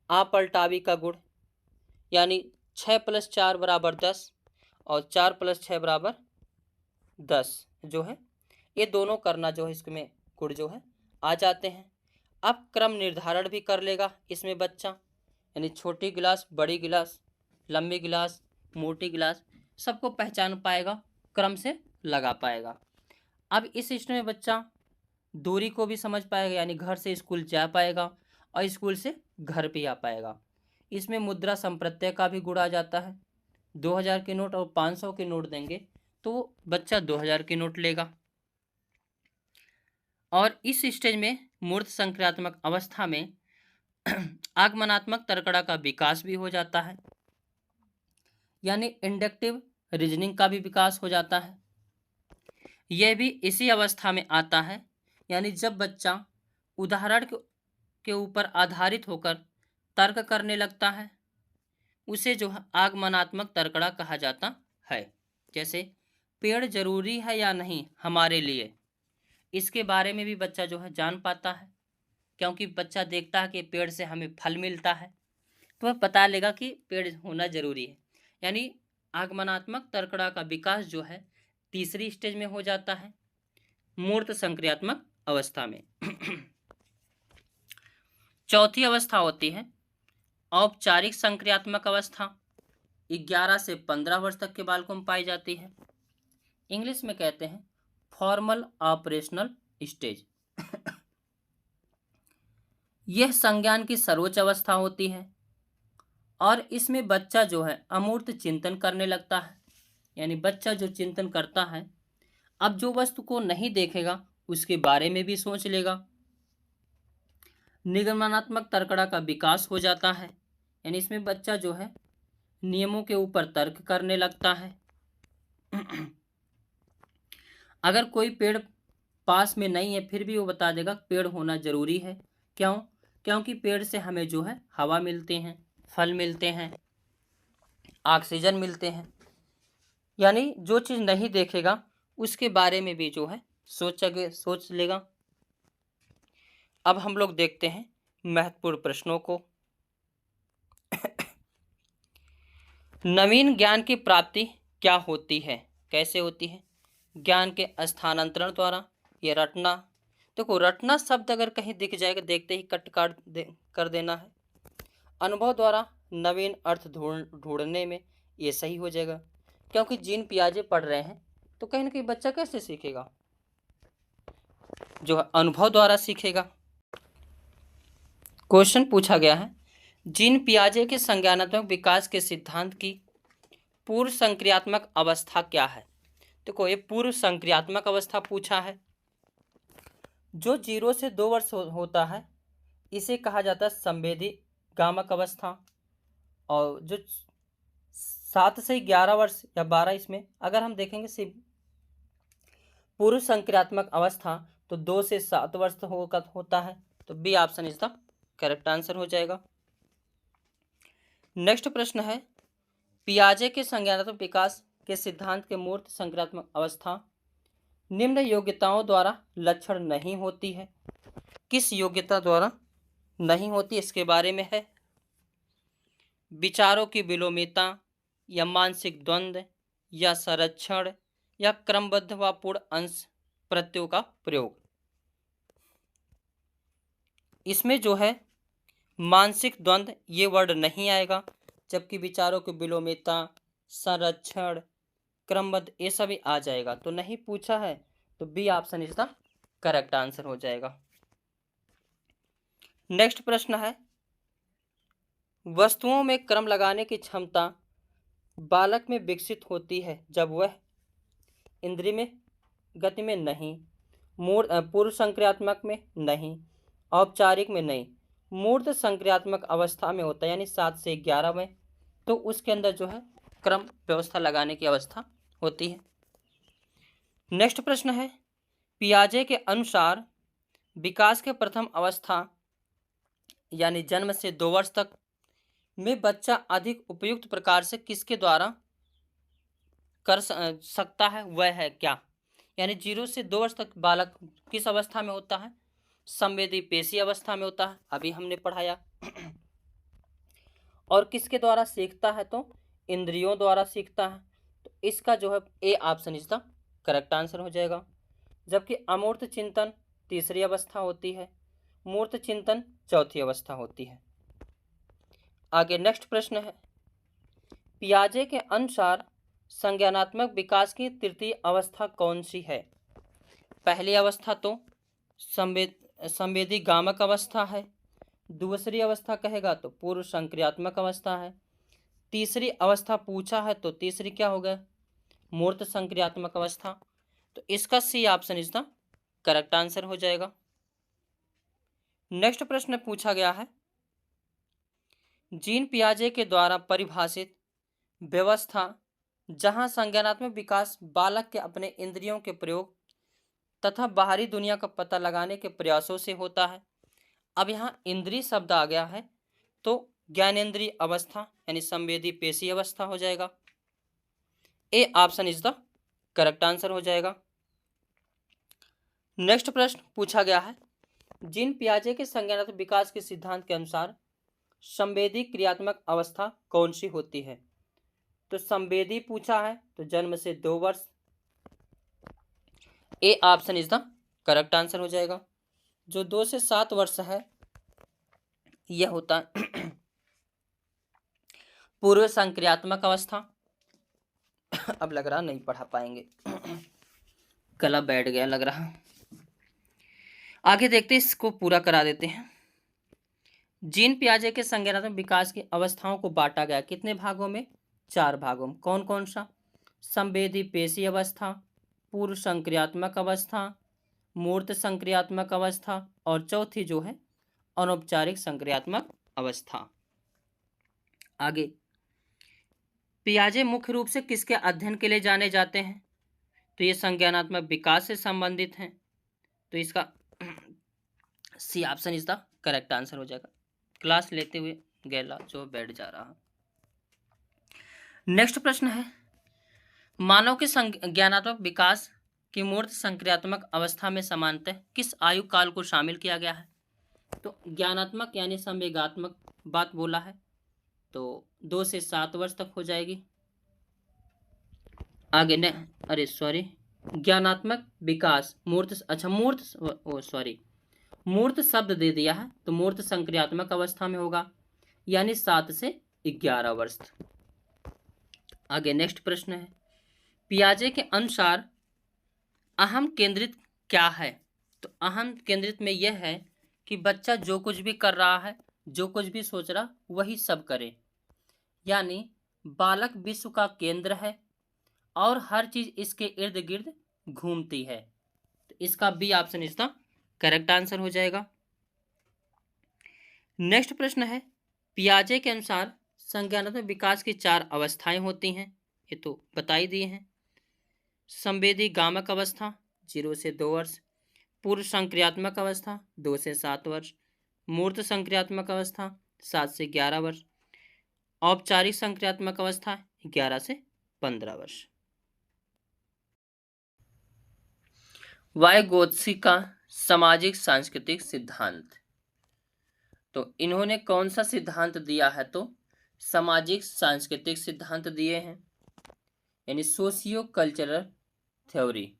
A: अपलटावी का गुण, यानी 6 + 4 = 10 और 4 + 6 = 10 जो है ये दोनों करना जो है इसमें गुण जो है आ जाते हैं। अब क्रम निर्धारण भी कर लेगा इसमें बच्चा, यानी छोटी गिलास, बड़ी गिलास, लंबी गिलास, मोटी गिलास, सबको पहचान पाएगा, क्रम से लगा पाएगा। अब इस सिस्टम में बच्चा दूरी को भी समझ पाएगा, यानी घर से स्कूल जा पाएगा और स्कूल से घर पे आ पाएगा। इसमें मुद्रा संप्रत्यय का भी गुण आ जाता है। 2000 के नोट और 500 के नोट देंगे तो बच्चा 2000 के नोट लेगा। और इस स्टेज में मूर्त संक्रियात्मक अवस्था में आगमनात्मक तर्कड़ा का विकास भी हो जाता है, यानी इंडक्टिव रीजनिंग का भी विकास हो जाता है। यह भी इसी अवस्था में आता है, यानी जब बच्चा उदाहरण के ऊपर आधारित होकर तर्क करने लगता है, उसे जो है आगमनात्मक तर्कड़ा कहा जाता है। जैसे पेड़ जरूरी है या नहीं हमारे लिए, इसके बारे में भी बच्चा जो है जान पाता है, क्योंकि बच्चा देखता है कि पेड़ से हमें फल मिलता है तो वह पता लेगा कि पेड़ होना जरूरी है। यानी आगमनात्मक तर्कड़ा का विकास जो है तीसरी स्टेज में हो जाता है, मूर्त संक्रियात्मक अवस्था में। चौथी अवस्था होती है औपचारिक संक्रियात्मक अवस्था, 11 से 15 वर्ष तक के बालकों में पाई जाती है। इंग्लिश में कहते हैं फॉर्मल ऑपरेशनल स्टेज। यह संज्ञान की सर्वोच्च अवस्था होती है और इसमें बच्चा जो है अमूर्त चिंतन करने लगता है, यानी बच्चा जो चिंतन करता है, अब जो वस्तु को नहीं देखेगा उसके बारे में भी सोच लेगा। निगमनात्मक तर्कड़ा का विकास हो जाता है, यानी इसमें बच्चा जो है नियमों के ऊपर तर्क करने लगता है। अगर कोई पेड़ पास में नहीं है फिर भी वो बता देगा पेड़ होना जरूरी है। क्यों? क्योंकि पेड़ से हमें जो है हवा मिलते हैं, फल मिलते हैं, ऑक्सीजन मिलते हैं। यानी जो चीज़ नहीं देखेगा उसके बारे में भी जो है सोच लेगा। अब हम लोग देखते हैं महत्वपूर्ण प्रश्नों को। नवीन ज्ञान की प्राप्ति क्या होती है, कैसे होती है? ज्ञान के स्थानांतरण द्वारा, ये रटना। देखो, रटना शब्द अगर कहीं दिख जाएगा देखते ही कर देना है। अनुभव द्वारा, नवीन अर्थ ढूंढने में, ये सही हो जाएगा, क्योंकि जीन पियाजे पढ़ रहे हैं तो कहीं ना कहीं बच्चा कैसे सीखेगा? जो है अनुभव द्वारा सीखेगा। क्वेश्चन पूछा गया है, जीन पियाजे के संज्ञानात्मक विकास के सिद्धांत की पूर्व संक्रियात्मक अवस्था क्या है? देखो, ये पूर्व संक्रियात्मक अवस्था पूछा है। जो 0 से 2 वर्ष होता है इसे कहा जाता है संवेदी गामक अवस्था। और जो 7 से 11 वर्ष या 12, इसमें अगर हम देखेंगे सिर्फ पूर्व संक्रियात्मक अवस्था, तो 2 से 7 वर्ष होता है। तो B option is the correct answer हो जाएगा। नेक्स्ट प्रश्न है, पियाजे के संज्ञानात्मक विकास के सिद्धांत के मूर्त संक्रियात्मक अवस्था निम्न योग्यताओं द्वारा लक्षण नहीं होती है। किस योग्यता द्वारा नहीं होती, इसके बारे में है। विचारों की विलोमिता, या मानसिक द्वंद्व, या संरक्षण, या क्रमबद्ध व पूर्ण अंश प्रत्ययों का प्रयोग। इसमें जो है मानसिक द्वंद्व ये वर्ड नहीं आएगा, जबकि विचारों की विलोमिता, संरक्षण, क्रमबद्ध ये सभी आ जाएगा। तो नहीं पूछा है, तो B option is the correct answer हो जाएगा। नेक्स्ट प्रश्न है, वस्तुओं में क्रम लगाने की क्षमता बालक में विकसित होती है जब वह इंद्रिय में, गति में नहीं, पूर्व संक्रियात्मक में नहीं, औपचारिक में नहीं, मूर्त संक्रियात्मक अवस्था में होता है, यानी 7 से 11 में, तो उसके अंदर जो है क्रम व्यवस्था लगाने की अवस्था होती है। नेक्स्ट प्रश्न है, पियाजे के अनुसार विकास के प्रथम अवस्था यानी जन्म से 2 वर्ष तक में बच्चा अधिक उपयुक्त प्रकार से किसके द्वारा कर सकता है, वह है क्या? यानी 0 से 2 वर्ष तक बालक किस अवस्था में होता है? संवेदी पेशी अवस्था में होता है, अभी हमने पढ़ाया। और किसके द्वारा सीखता है? तो इंद्रियों द्वारा सीखता है। तो इसका जो है A option is the correct answer हो जाएगा। जबकि अमूर्त चिंतन तीसरी अवस्था होती है, मूर्त चिंतन चौथी अवस्था होती है। आगे नेक्स्ट प्रश्न है, पियाजे के अनुसार संज्ञानात्मक विकास की तृतीय अवस्था कौन सी है? पहली अवस्था तो संवेदी गामक अवस्था है, दूसरी अवस्था कहेगा तो पूर्व संक्रियात्मक अवस्था है, तीसरी अवस्था पूछा है तो तीसरी क्या होगा? मूर्त संक्रियात्मक अवस्था। तो इसका C option is the correct answer हो जाएगा। नेक्स्ट प्रश्न पूछा गया है, जीन पियाजे के द्वारा परिभाषित व्यवस्था जहां संज्ञानात्मक विकास बालक के अपने इंद्रियों के प्रयोग तथा बाहरी दुनिया का पता लगाने के प्रयासों से होता है। अब यहाँ इंद्रिय शब्द आ गया है तो ज्ञानेंद्रिय अवस्था यानी संवेदी पेशी अवस्था हो जाएगा। A option is the correct answer हो जाएगा। नेक्स्ट प्रश्न पूछा गया है, जीन पियाजे के संज्ञानात्मक विकास के सिद्धांत के अनुसार संवेदी क्रियात्मक अवस्था कौन सी होती है? तो संवेदी पूछा है तो जन्म से 2 वर्ष, A option is the correct answer हो जाएगा। जो 2 से 7 वर्ष है यह होता है पूर्व संक्रियात्मक अवस्था। अब लग रहा नहीं पढ़ा पाएंगे, गला बैठ गया लग रहा। आगे देखते इसको पूरा करा देते हैं। जीन पियाजे के संज्ञानात्मक विकास की अवस्थाओं को बांटा गया कितने भागों में? 4 भागों में। कौन कौन सा? संवेदी पेशी अवस्था, पूर्व संक्रियात्मक अवस्था, मूर्त संक्रियात्मक अवस्था, और चौथी जो है अनौपचारिक संक्रियात्मक अवस्था। आगे, पियाजे मुख्य रूप से किसके अध्ययन के लिए जाने जाते हैं? तो ये संज्ञानात्मक विकास से संबंधित हैं, तो इसका C option is the correct answer हो जाएगा। क्लास लेते हुए गैला जो बैठ जा रहा। नेक्स्ट प्रश्न है, मानव के ज्ञानात्मक विकास की मूर्त संक्रियात्मक अवस्था में समानतः किस आयु काल को शामिल किया गया है? तो ज्ञानात्मक यानी संवेगात्मक बात बोला है, तो 2 से 7 वर्ष तक हो जाएगी। आगे ने अरे सॉरी, ज्ञानात्मक विकास मूर्त, अच्छा मूर्त शब्द दे दिया है, तो मूर्त संक्रियात्मक अवस्था में होगा, यानी 7 से 11 वर्ष। आगे नेक्स्ट प्रश्न है, पियाजे के अनुसार अहम केंद्रित क्या है? तो अहम केंद्रित में यह है कि बच्चा जो कुछ भी कर रहा है, जो कुछ भी सोच रहा, वही सब करे, यानी बालक विश्व का केंद्र है और हर चीज इसके इर्द गिर्द घूमती है। तो इसका बी ऑप्शन इसका करेक्ट आंसर हो जाएगा। नेक्स्ट प्रश्न है, पियाजे के अनुसार संज्ञानात्मक विकास की 4 अवस्थाएं होती हैं, ये तो बता ही दिए हैं। संवेदी गामक अवस्था 0 से 2 वर्ष, पूर्व संक्रियात्मक अवस्था 2 से 7 वर्ष, मूर्त संक्रियात्मक अवस्था 7 से 11 वर्ष, औपचारिक संक्रियात्मक अवस्था 11 से 15 वर्ष। वाइगोत्स्की का सामाजिक सांस्कृतिक सिद्धांत, तो इन्होंने कौन सा सिद्धांत दिया है? तो सामाजिक सांस्कृतिक सिद्धांत दिए हैं, यानी सोशियो कल्चरल थ्योरी।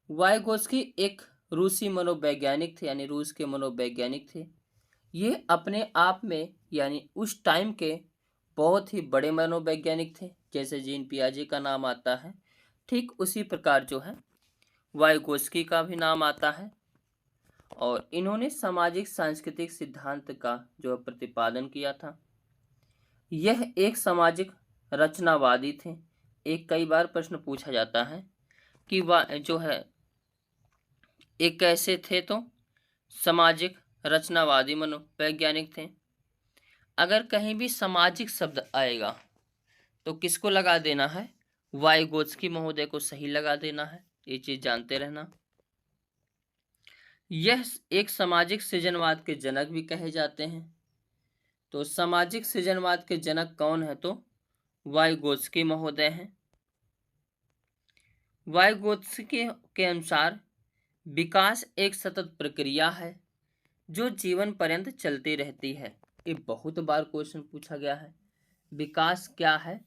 A: वाइगोत्स्की एक रूसी मनोवैज्ञानिक थे, यानी रूस के मनोवैज्ञानिक थे। ये अपने आप में यानी उस टाइम के बहुत ही बड़े मनोवैज्ञानिक थे। जैसे जीन पियाजे का नाम आता है, ठीक उसी प्रकार जो है वाइगोत्स्की का भी नाम आता है। और इन्होंने सामाजिक सांस्कृतिक सिद्धांत का जो प्रतिपादन किया था। यह एक सामाजिक रचनावादी थे। एक कई बार प्रश्न पूछा जाता है कि वह जो है एक कैसे थे? तो सामाजिक रचनावादी मनोवैज्ञानिक थे। अगर कहीं भी सामाजिक शब्द आएगा तो किसको लगा देना है? वाइगोत्स्की महोदय को सही लगा देना है, ये चीज जानते रहना। यह एक सामाजिक सृजनवाद के जनक भी कहे जाते हैं। तो सामाजिक सृजनवाद के जनक कौन है? तो वाइगोत्स्की महोदय हैं। वाइगोत्स्की के अनुसार विकास एक सतत प्रक्रिया है जो जीवन पर्यंत चलती रहती है। ये बहुत बार क्वेश्चन पूछा गया है। विकास क्या है?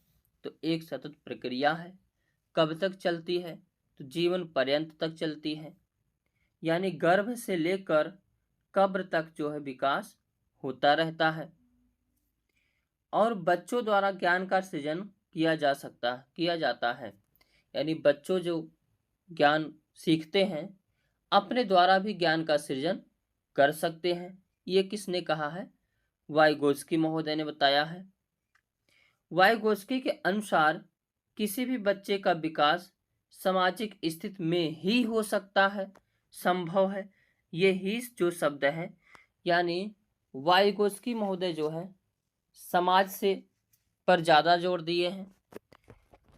A: तो एक सतत प्रक्रिया है। कब तक चलती है? तो जीवन पर्यंत तक चलती है, यानी गर्भ से लेकर कब्र तक जो है विकास होता रहता है। और बच्चों द्वारा ज्ञान का सृजन किया जाता है, यानी बच्चों जो ज्ञान सीखते हैं अपने द्वारा भी ज्ञान का सृजन कर सकते हैं। ये किसने कहा है? वाइगोत्स्की महोदय ने बताया है। वाइगोत्स्की के अनुसार किसी भी बच्चे का विकास सामाजिक स्थिति में ही हो सकता है, संभव है। ये ही जो शब्द है, यानी वाइगोत्स्की महोदय जो है समाज से पर ज्यादा जोर दिए हैं।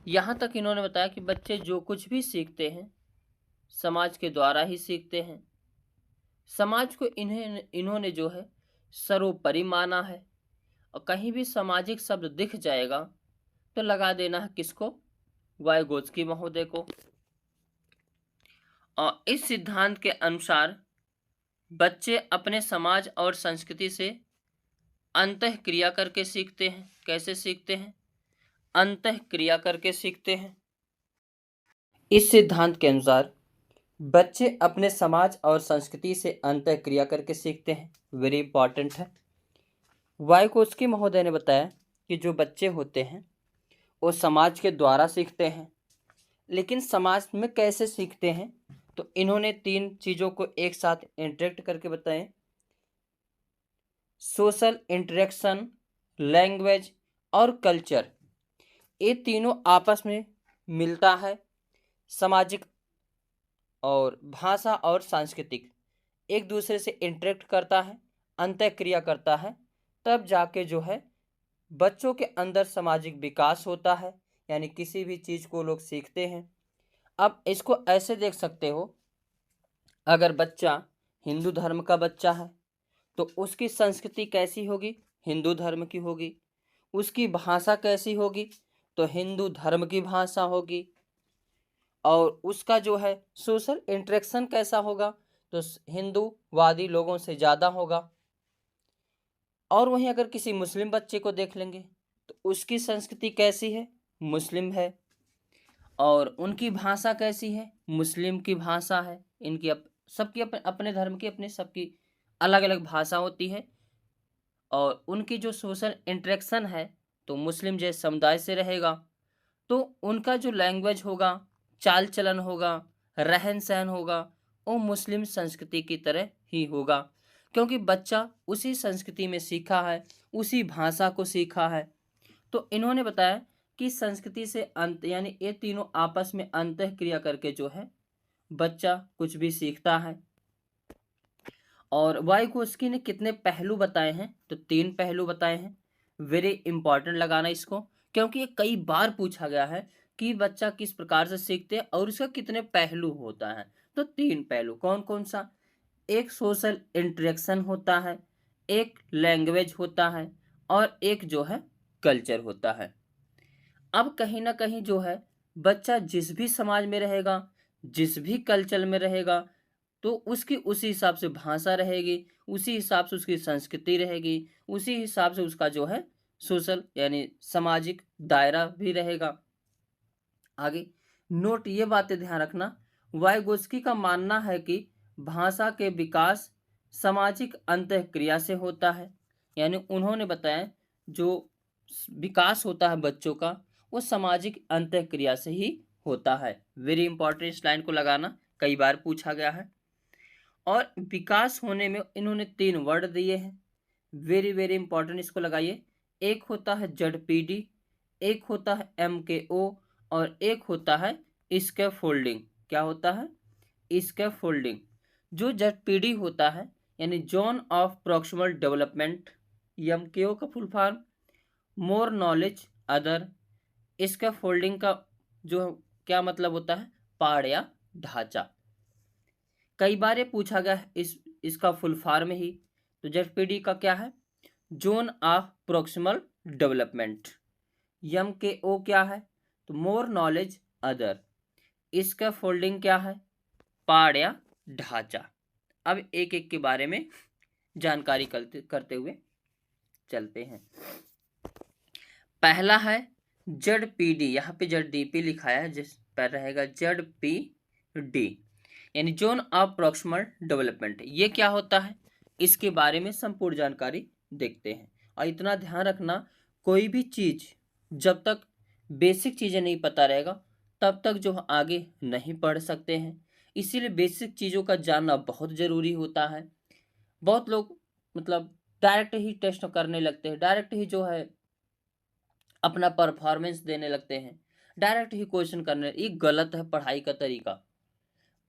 A: यहाँ तक इन्होंने बताया कि बच्चे जो कुछ भी सीखते हैं समाज के द्वारा ही सीखते हैं। समाज को इन्होंने जो है सर्वोपरि माना है। और कहीं भी सामाजिक शब्द दिख जाएगा तो लगा देना है किसको? वाइगोत्स्की महोदय को। और इस सिद्धांत के अनुसार बच्चे अपने समाज और संस्कृति से अंतःक्रिया करके सीखते हैं। कैसे सीखते हैं? अंतःक्रिया करके सीखते हैं। इस सिद्धांत के अनुसार बच्चे अपने समाज और संस्कृति से अंतःक्रिया करके सीखते हैं। वेरी इंपॉर्टेंट है। वाइगोत्स्की महोदय ने बताया कि जो बच्चे होते हैं वो समाज के द्वारा सीखते हैं, लेकिन समाज में कैसे सीखते हैं? तो इन्होंने 3 चीज़ों को एक साथ इंटरेक्ट करके बताएं। सोशल इंटरेक्शन, लैंग्वेज और कल्चर, ये तीनों आपस में मिलता है। सामाजिक और भाषा और सांस्कृतिक एक दूसरे से इंटरेक्ट करता है, अंतःक्रिया करता है, तब जाके जो है बच्चों के अंदर सामाजिक विकास होता है, यानी किसी भी चीज़ को लोग सीखते हैं। अब इसको ऐसे देख सकते हो, अगर बच्चा हिंदू धर्म का बच्चा है तो उसकी संस्कृति कैसी होगी? हिंदू धर्म की होगी। उसकी भाषा कैसी होगी, तो हिंदू धर्म की भाषा होगी। और उसका जो है सोशल इंटरेक्शन कैसा होगा, तो हिंदूवादी लोगों से ज़्यादा होगा। और वहीं अगर किसी मुस्लिम बच्चे को देख लेंगे तो उसकी संस्कृति कैसी है, मुस्लिम है। और उनकी भाषा कैसी है, मुस्लिम की भाषा है। इनकी सबकी अपने धर्म की अपने सबकी अलग अलग भाषा होती है। और उनकी जो सोशल इंटरेक्शन है तो मुस्लिम जैसे समुदाय से रहेगा, तो उनका जो लैंग्वेज होगा, चाल चलन होगा, रहन सहन होगा, वो मुस्लिम संस्कृति की तरह ही होगा, क्योंकि बच्चा उसी संस्कृति में सीखा है, उसी भाषा को सीखा है। तो इन्होंने बताया कि संस्कृति से अंत यानी ये तीनों आपस में अंतः क्रिया करके जो है बच्चा कुछ भी सीखता है। और वाइगोत्स्की ने कितने पहलू बताए हैं, तो 3 पहलू बताए हैं। वेरी इंपॉर्टेंट लगाना इसको, क्योंकि ये कई बार पूछा गया है कि बच्चा किस प्रकार से सीखते हैं और इसका कितने पहलू होता है। तो 3 पहलू कौन कौन सा, एक सोशल इंटरेक्शन होता है, एक लैंग्वेज होता है, और एक जो है कल्चर होता है। अब कहीं ना कहीं जो है बच्चा जिस भी समाज में रहेगा, जिस भी कल्चर में रहेगा, तो उसकी उसी हिसाब से भाषा रहेगी, उसी हिसाब से उसकी संस्कृति रहेगी, उसी हिसाब से उसका जो है सोशल यानी सामाजिक दायरा भी रहेगा। आगे नोट ये बातें ध्यान रखना, वाइगोत्स्की का मानना है कि भाषा के विकास सामाजिक अंतःक्रिया से होता है। यानी उन्होंने बताया जो विकास होता है बच्चों का वो सामाजिक अंतःक्रिया से ही होता है। वेरी इंपॉर्टेंट, इस लाइन को लगाना, कई बार पूछा गया है। और विकास होने में इन्होंने 3 वर्ड दिए हैं, वेरी वेरी इंपॉर्टेंट, इसको लगाइए। एक होता है ZPD, एक होता है MKO, और एक होता है स्कैफोल्डिंग। क्या होता है, स्कैफोल्डिंग। जो ZPD होता है यानी zone of proximal development, MKO का full form more knowledge other, scaffolding का जो क्या मतलब होता है, पाड़ या ढांचा। कई बार ये पूछा गया है इसका फुल फॉर्म ही। तो ZPD का क्या है, zone of proximal development. MKO क्या है, तो मोर नॉलेज अदर। इसका फोल्डिंग क्या है, पाड़ या ढांचा। अब एक एक के बारे में जानकारी करते हुए चलते हैं। पहला है ZPD, यहाँ पे ZDP लिखाया है, जिस पर रहेगा ZPD यानी जोन ऑफ प्रॉक्सिमल डेवलपमेंट। ये क्या होता है, इसके बारे में संपूर्ण जानकारी देखते हैं। और इतना ध्यान रखना, कोई भी चीज जब तक बेसिक चीजें नहीं पता रहेगा तब तक जो आगे नहीं पढ़ सकते हैं। इसीलिए बेसिक चीजों का जानना बहुत जरूरी होता है। बहुत लोग मतलब डायरेक्ट ही टेस्ट करने लगते हैं, डायरेक्ट ही जो है अपना परफॉर्मेंस देने लगते हैं, डायरेक्ट ही क्वेश्चन करने, ये गलत है पढ़ाई का तरीका।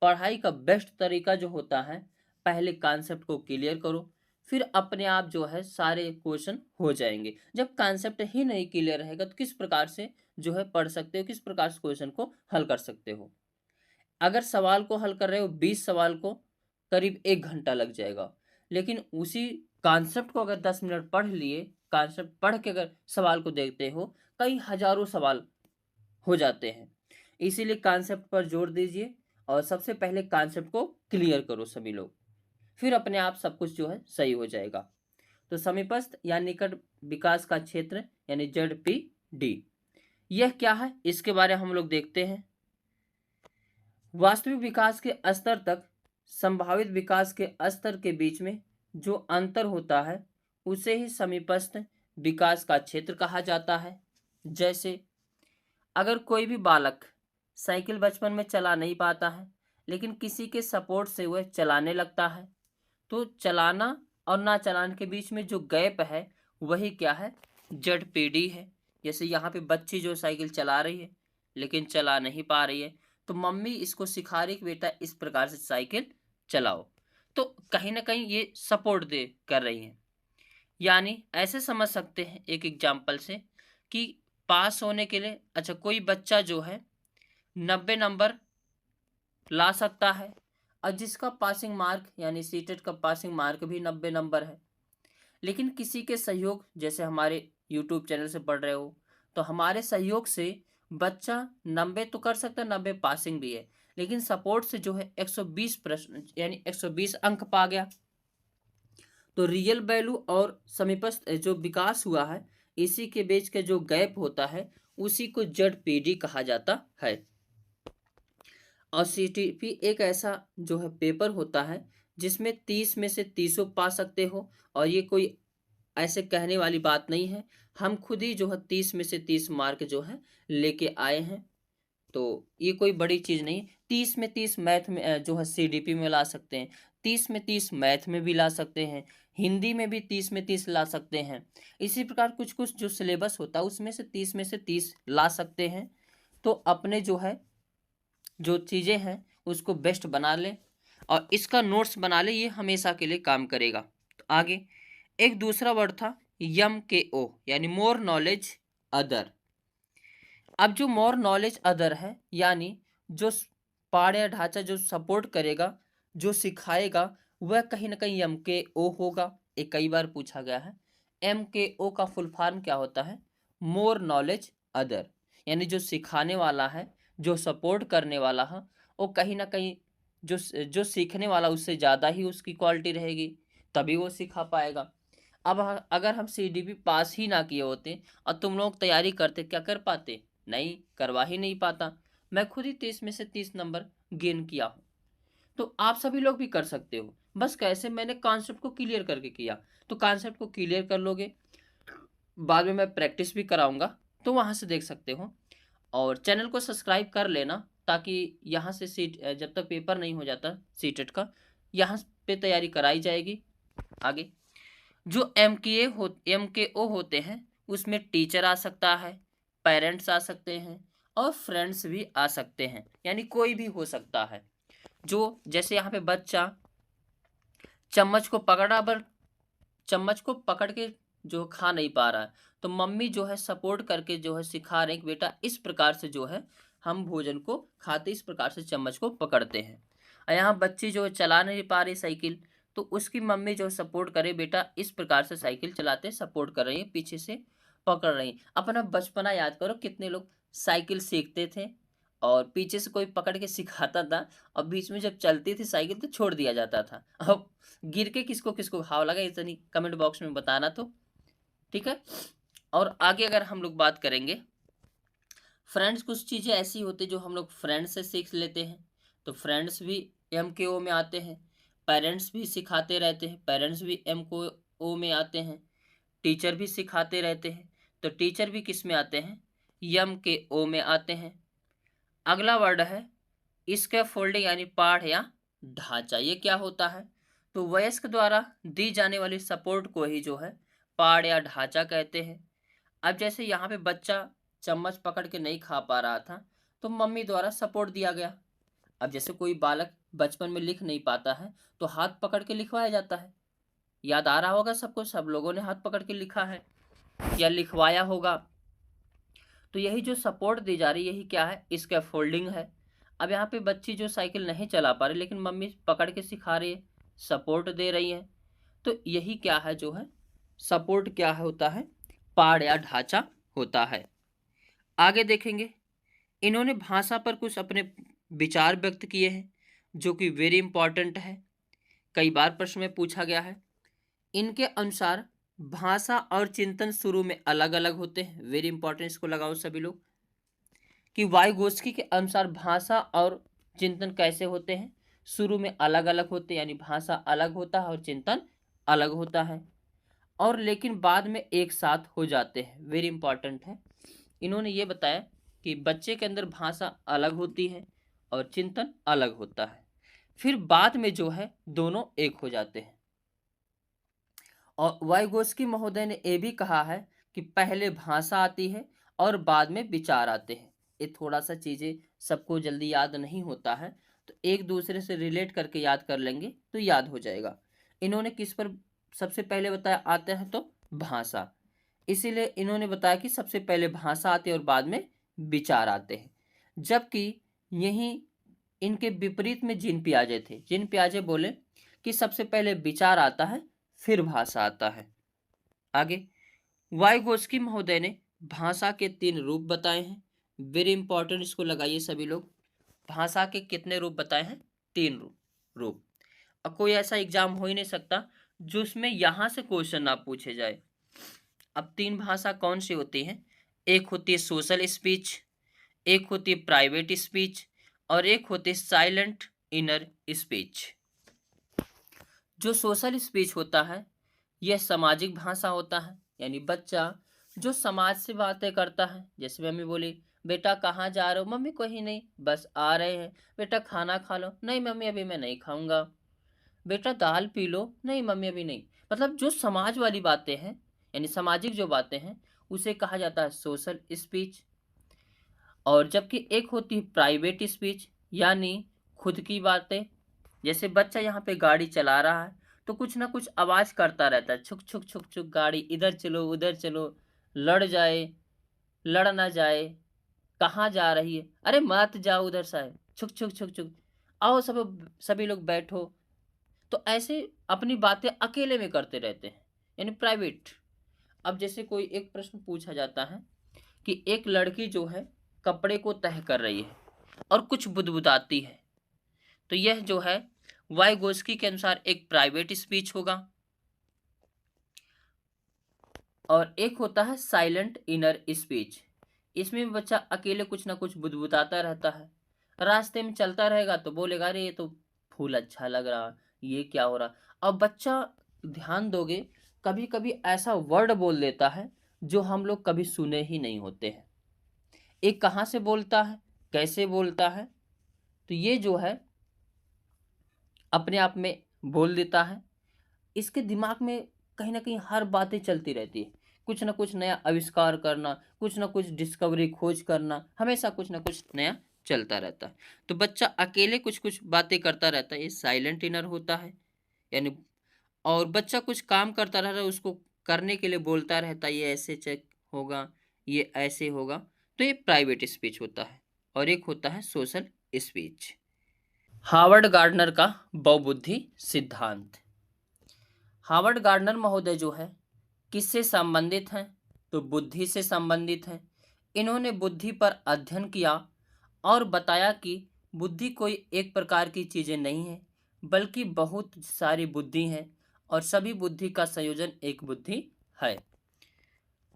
A: पढ़ाई का बेस्ट तरीका जो होता है, पहले कॉन्सेप्ट को क्लियर करो, फिर अपने आप जो है सारे क्वेश्चन हो जाएंगे। जब कॉन्सेप्ट ही नहीं क्लियर रहेगा तो किस प्रकार से जो है पढ़ सकते हो, किस प्रकार से क्वेश्चन को हल कर सकते हो। अगर सवाल को हल कर रहे हो 20 सवाल को करीब 1 घंटा लग जाएगा, लेकिन उसी कॉन्सेप्ट को अगर 10 मिनट पढ़ लिए, कॉन्सेप्ट पढ़ के अगर सवाल को देखते हो, कई हजारों सवाल हो जाते हैं। इसीलिए कॉन्सेप्ट पर जोर दीजिए और सबसे पहले कॉन्सेप्ट को क्लियर करो सभी लोग, फिर अपने आप सब कुछ जो है सही हो जाएगा। तो समीपस्थ या निकट विकास का क्षेत्र यानी ZPD, यह क्या है, इसके बारे में हम लोग देखते हैं। वास्तविक विकास के स्तर तक संभावित विकास के स्तर के बीच में जो अंतर होता है उसे ही समीपस्थ विकास का क्षेत्र कहा जाता है। जैसे अगर कोई भी बालक साइकिल बचपन में चला नहीं पाता है, लेकिन किसी के सपोर्ट से वह चलाने लगता है, तो चलाना और ना चलाने के बीच में जो गैप है वही क्या है, ZPD है। जैसे यहाँ पे बच्ची जो साइकिल चला रही है लेकिन चला नहीं पा रही है, तो मम्मी इसको सिखा रही कि बेटा इस प्रकार से साइकिल चलाओ, तो कहीं ना कहीं ये सपोर्ट दे कर रही हैं। यानी ऐसे समझ सकते हैं एक एग्जाम्पल से कि पास होने के लिए, अच्छा कोई बच्चा जो है 90 नंबर ला सकता है और जिसका पासिंग मार्क यानी सीटेट का पासिंग मार्क भी 90 नंबर है, लेकिन किसी के सहयोग, जैसे हमारे यूट्यूब चैनल से पढ़ रहे हो, तो हमारे सहयोग से बच्चा 90 तो कर सकता है, 90 पासिंग भी है, लेकिन सपोर्ट से जो है 120 प्रश्न यानी 120 अंक पा गया। तो रियल वैल्यू और समीपस्थ जो विकास हुआ है, इसी के बीच के जो गैप होता है, उसी को ZPD कहा जाता है। और CTP एक ऐसा जो है पेपर होता है जिसमें 30 में से 30 पा सकते हो, और ये कोई ऐसे कहने वाली बात नहीं है, हम खुद ही जो है 30 में से 30 मार्क जो है लेके आए हैं। तो ये कोई बड़ी चीज़ नहीं। 30 में 30 मैथ में जो है CDP में ला सकते हैं, 30 में 30 मैथ में भी ला सकते हैं, हिंदी में भी 30 में 30 ला सकते हैं। इसी प्रकार कुछ कुछ जो सिलेबस होता है उसमें से 30 में से 30 ला सकते हैं। तो अपने जो है जो चीज़ें हैं उसको बेस्ट बना लें और इसका नोट्स बना लें, ये हमेशा के लिए काम करेगा। तो आगे एक दूसरा वर्ड था MKO यानी मोर नॉलेज अदर। अब जो मोर नॉलेज अदर है यानी जो पाठ या ढांचा जो सपोर्ट करेगा, जो सिखाएगा, वह कहीं ना कहीं MKO होगा। एक कई बार पूछा गया है, MKO का फुल फॉर्म क्या होता है? More knowledge other. यानी जो सिखाने वाला है, जो सपोर्ट करने वाला है, वो कहीं ना कहीं जो जो सीखने वाला उससे ज़्यादा ही उसकी क्वालिटी रहेगी, तभी वो सिखा पाएगा। अब अगर हम CDP पास ही ना किए होते और तुम लोग तैयारी करते, क्या कर पाते? नहीं, करवा ही नहीं पाता। मैं खुद ही 30 में से 30 नंबर गेन किया हूँ, तो आप सभी लोग भी कर सकते हो। बस कैसे? मैंने कॉन्सेप्ट को क्लियर करके किया। तो कॉन्सेप्ट को क्लियर कर लोगे, बाद में मैं प्रैक्टिस भी कराऊंगा, तो वहाँ से देख सकते हो। और चैनल को सब्सक्राइब कर लेना, ताकि यहाँ से सीट जब तक पेपर नहीं हो जाता सीटेट का, यहाँ पे तैयारी कराई जाएगी। आगे जो MKO होते हैं उसमें टीचर आ सकता है, पेरेंट्स आ सकते हैं और फ्रेंड्स भी आ सकते हैं, यानी कोई भी हो सकता है। जो जैसे यहाँ पे बच्चा चम्मच को पकड़ा पर चम्मच को पकड़ के जो खा नहीं पा रहा है, तो मम्मी जो है सपोर्ट करके जो है सिखा रहे हैं कि बेटा इस प्रकार से जो है हम भोजन को खाते, इस प्रकार से चम्मच को पकड़ते हैं। और यहाँ बच्ची जो है चला नहीं पा रही साइकिल, तो उसकी मम्मी जो सपोर्ट करे, बेटा इस प्रकार से साइकिल चलाते, सपोर्ट कर रही है, पीछे से पकड़ रही है। अपना बचपना याद करो, कितने लोग साइकिल सीखते थे और पीछे से कोई पकड़ के सिखाता था, और बीच में जब चलती थी साइकिल तो छोड़ दिया जाता था। अब गिर के किसको किसको घाव लगा, इतनी कमेंट बॉक्स में बताना। तो ठीक है। और आगे अगर हम लोग बात करेंगे, फ्रेंड्स, कुछ चीज़ें ऐसी होती जो हम लोग फ्रेंड्स से सीख लेते हैं, तो फ्रेंड्स भी MKO में आते हैं। पेरेंट्स भी सिखाते रहते हैं, पेरेंट्स भी MKO में आते हैं। टीचर भी सिखाते रहते हैं, तो टीचर भी किस में आते हैं? MKO में आते हैं। अगला वर्ड है स्कैफोल्डिंग यानी पाठ या ढांचा। ये क्या होता है? तो वयस्क द्वारा दी जाने वाली सपोर्ट को ही जो है पाठ या ढांचा कहते हैं। अब जैसे यहाँ पे बच्चा चम्मच पकड़ के नहीं खा पा रहा था, तो मम्मी द्वारा सपोर्ट दिया गया। अब जैसे कोई बालक बचपन में लिख नहीं पाता है, तो हाथ पकड़ के लिखवाया जाता है। याद आ रहा होगा सबको, सब लोगों ने हाथ पकड़ के लिखा है या लिखवाया होगा। तो यही जो सपोर्ट दी जा रही है, यही क्या है? स्कैफोल्डिंग है। अब यहाँ पे बच्ची जो साइकिल नहीं चला पा रही, लेकिन मम्मी पकड़ के सिखा रही है, सपोर्ट दे रही है, तो यही क्या है जो है सपोर्ट, क्या होता है? पाठ या ढांचा होता है। आगे देखेंगे, इन्होंने भाषा पर कुछ अपने विचार व्यक्त किए हैं, जो कि वेरी इंपॉर्टेंट है, कई बार प्रश्न में पूछा गया है। इनके अनुसार भाषा और चिंतन शुरू में अलग अलग होते हैं। वेरी इंपॉर्टेंट, इसको लगाओ सभी लोग, कि वाइगोत्स्की के अनुसार भाषा और चिंतन कैसे होते हैं? शुरू में अलग अलग होते हैं, यानी भाषा अलग होता है और चिंतन अलग होता है, और लेकिन बाद में एक साथ हो जाते हैं। वेरी इंपॉर्टेंट है। इन्होंने ये बताया कि बच्चे के अंदर भाषा अलग होती है और चिंतन अलग होता है, फिर बाद में जो है दोनों एक हो जाते हैं। और वाइगोत्स्की महोदय ने यह भी कहा है कि पहले भाषा आती है और बाद में विचार आते हैं। ये थोड़ा सा चीज़ें सबको जल्दी याद नहीं होता है, तो एक दूसरे से रिलेट करके याद कर लेंगे तो याद हो जाएगा। इन्होंने किस पर सबसे पहले बताया आते हैं? तो भाषा। इसीलिए इन्होंने बताया कि सबसे पहले भाषा आती है और बाद में विचार आते हैं। जबकि यहीं इनके विपरीत में जीन पियाजे थे। जीन पियाजे बोले कि सबसे पहले विचार आता है, फिर भाषा आता है। आगे, वाइगोस्की महोदय ने भाषा के 3 रूप बताए हैं। वेरी इंपॉर्टेंट, इसको लगाइए सभी लोग। भाषा के कितने रूप बताए हैं? 3 रूप। अब कोई ऐसा एग्जाम हो ही नहीं सकता जो उसमें यहां से क्वेश्चन ना पूछे जाए। अब 3 भाषा कौन सी होती हैं? एक होती है सोशल स्पीच, एक होती है प्राइवेट स्पीच, और एक होती है साइलेंट इनर स्पीच। जो सोशल स्पीच होता है यह सामाजिक भाषा होता है, यानी बच्चा जो समाज से बातें करता है। जैसे मम्मी बोली बेटा कहाँ जा रहे हो? मम्मी कहीं नहीं, बस आ रहे हैं। बेटा खाना खा लो? नहीं मम्मी अभी मैं नहीं खाऊंगा। बेटा दाल पी लो? नहीं मम्मी अभी नहीं। मतलब जो समाज वाली बातें हैं, यानी सामाजिक जो बातें हैं, उसे कहा जाता है सोशल स्पीच। और जबकि एक होती है प्राइवेट स्पीच, यानी खुद की बातें। जैसे बच्चा यहाँ पे गाड़ी चला रहा है तो कुछ ना कुछ आवाज करता रहता है, छुक छुक छुक छुक, गाड़ी इधर चलो उधर चलो, लड़ जाए, लड़ ना जाए, कहाँ जा रही है, अरे मत जाओ उधर से, छुक छुक छुक छुक, आओ सब सभी लोग बैठो। तो ऐसे अपनी बातें अकेले में करते रहते हैं, यानी प्राइवेट। अब जैसे कोई एक प्रश्न पूछा जाता है कि एक लड़की जो है कपड़े को तह कर रही है और कुछ बुदबुदाती है, तो यह जो है वाइगोस्की के अनुसार एक प्राइवेट स्पीच होगा। और एक होता है साइलेंट इनर स्पीच। इसमें भी बच्चा अकेले कुछ ना कुछ बुदबुदाता रहता है, रास्ते में चलता रहेगा तो बोलेगा अरे ये तो फूल अच्छा लग रहा, ये क्या हो रहा। अब बच्चा ध्यान दोगे कभी कभी ऐसा वर्ड बोल देता है जो हम लोग कभी सुने ही नहीं होते हैं। एक कहाँ से बोलता है, कैसे बोलता है, तो ये जो है अपने आप में बोल देता है। इसके दिमाग में कहीं ना कहीं हर बातें चलती रहती है, कुछ ना कुछ नया आविष्कार करना, कुछ ना कुछ डिस्कवरी खोज करना, हमेशा कुछ ना कुछ नया चलता रहता है। तो बच्चा अकेले कुछ कुछ बातें करता रहता है, ये साइलेंट इनर होता है। यानी और बच्चा कुछ काम करता रहता है, उसको करने के लिए बोलता रहता है ये ऐसे चेक होगा, ये ऐसे होगा, तो ये प्राइवेट स्पीच होता है। और एक होता है सोशल स्पीच। हार्वर्ड गार्डनर का बहुबुद्धि सिद्धांत। हार्वर्ड गार्डनर महोदय जो है किससे संबंधित हैं? तो बुद्धि से संबंधित हैं। इन्होंने बुद्धि पर अध्ययन किया और बताया कि बुद्धि कोई एक प्रकार की चीजें नहीं है, बल्कि बहुत सारी बुद्धि हैं और सभी बुद्धि का संयोजन एक बुद्धि है।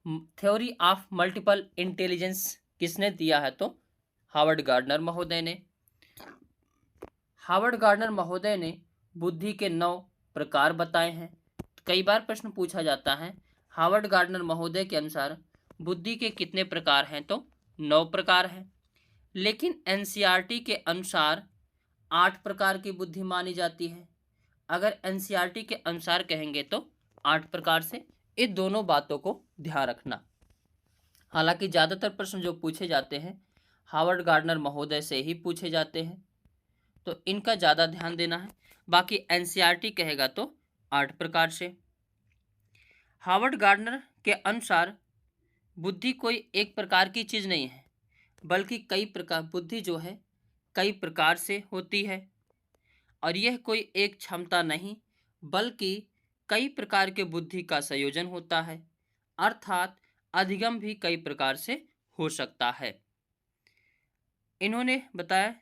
A: थ्योरी ऑफ मल्टीपल इंटेलिजेंस किसने दिया है? तो हार्वर्ड गार्डनर महोदय ने। हार्वर्ड गार्डनर महोदय ने बुद्धि के 9 प्रकार बताए हैं। कई बार प्रश्न पूछा जाता है हार्वर्ड गार्डनर महोदय के अनुसार बुद्धि के कितने प्रकार हैं? तो 9 प्रकार हैं। लेकिन एनसीईआरटी के अनुसार 8 प्रकार की बुद्धि मानी जाती है। अगर एनसीईआरटी के अनुसार कहेंगे तो 8 प्रकार से, इन दोनों बातों को ध्यान रखना। हालांकि ज़्यादातर प्रश्न जो पूछे जाते हैं हार्वर्ड गार्डनर महोदय से ही पूछे जाते हैं, तो इनका ज़्यादा ध्यान देना है। बाकी एनसीईआरटी कहेगा तो 8 प्रकार से। हार्वर्ड गार्डनर के अनुसार बुद्धि कोई एक प्रकार की चीज़ नहीं है, बल्कि कई प्रकार, बुद्धि जो है कई प्रकार से होती है। और यह कोई एक क्षमता नहीं, बल्कि कई प्रकार के बुद्धि का संयोजन होता है, अर्थात अधिगम भी कई प्रकार से हो सकता है। इन्होंने बताया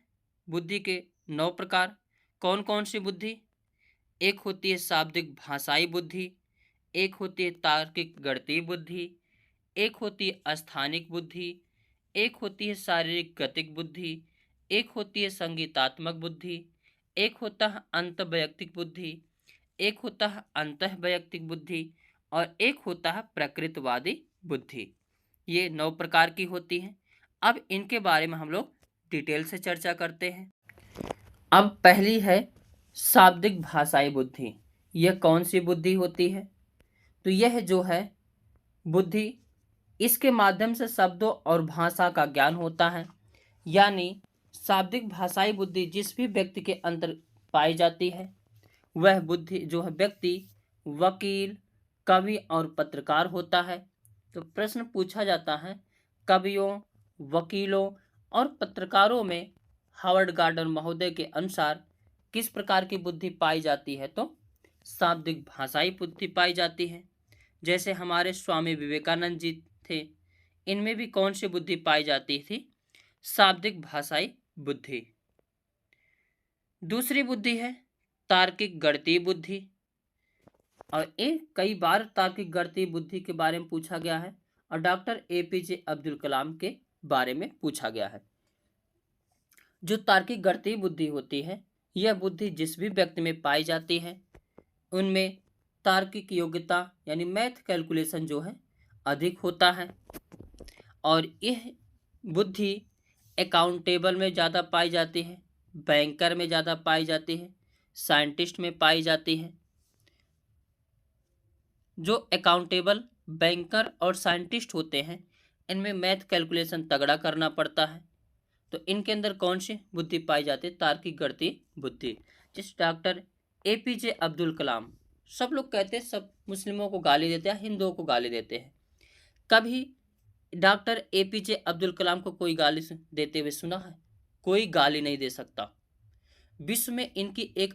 A: बुद्धि के 9 प्रकार। कौन कौन सी बुद्धि? एक होती है शाब्दिक भाषाई बुद्धि, एक होती है तार्किक गणितीय बुद्धि, एक होती है स्थानिक बुद्धि, एक होती है शारीरिक गतिक बुद्धि, एक होती है संगीतात्मक बुद्धि, एक होता है अंतःवैयक्तिक बुद्धि, एक होता है अंतःवैयक्तिक बुद्धि, और एक होता है प्रकृतिवादी बुद्धि। ये 9 प्रकार की होती हैं। अब इनके बारे में हम लोग डिटेल से चर्चा करते हैं। अब पहली है शाब्दिक भाषाई बुद्धि। यह कौन सी बुद्धि होती है? तो यह जो है बुद्धि, इसके माध्यम से शब्दों और भाषा का ज्ञान होता है। यानी शाब्दिक भाषाई बुद्धि जिस भी व्यक्ति के अंदर पाई जाती है, वह बुद्धि जो है व्यक्ति वकील, कवि और पत्रकार होता है। तो प्रश्न पूछा जाता है कवियों, वकीलों और पत्रकारों में हार्वर्ड गार्डनर महोदय के अनुसार किस प्रकार की बुद्धि पाई जाती है? तो शाब्दिक भाषाई बुद्धि पाई जाती है। जैसे हमारे स्वामी विवेकानंद जी थे, इनमें भी कौन सी बुद्धि पाई जाती थी? शाब्दिक भाषाई बुद्धि। दूसरी बुद्धि है तार्किक गणितीय बुद्धि। और एक कई बार तार्किक गणितीय बुद्धि के बारे में पूछा गया है और डॉक्टर एपीजे अब्दुल कलाम के बारे में पूछा गया है। जो तार्किक गणितीय बुद्धि होती है, यह बुद्धि जिस भी व्यक्ति में पाई जाती है उनमें तार्किक योग्यता यानी मैथ कैलकुलेशन जो है अधिक होता है। और यह बुद्धि अकाउंटेबल में ज़्यादा पाई जाती है, बैंकर में ज़्यादा पाई जाती है, साइंटिस्ट में पाई जाती है। जो अकाउंटेबल, बैंकर और साइंटिस्ट होते हैं, इनमें मैथ कैलकुलेशन तगड़ा करना पड़ता है। तो इनके अंदर कौन सी बुद्धि पाई जाती है? तार्किक गणितीय बुद्धि। जिस डॉक्टर एपीजे अब्दुल कलाम, सब लोग कहते हैं, सब मुस्लिमों को गाली देते हैं, हिंदुओं को गाली देते हैं, कभी डॉक्टर एपीजे अब्दुल कलाम को कोई गाली देते हुए सुना है? कोई गाली नहीं दे सकता। विश्व में इनकी एक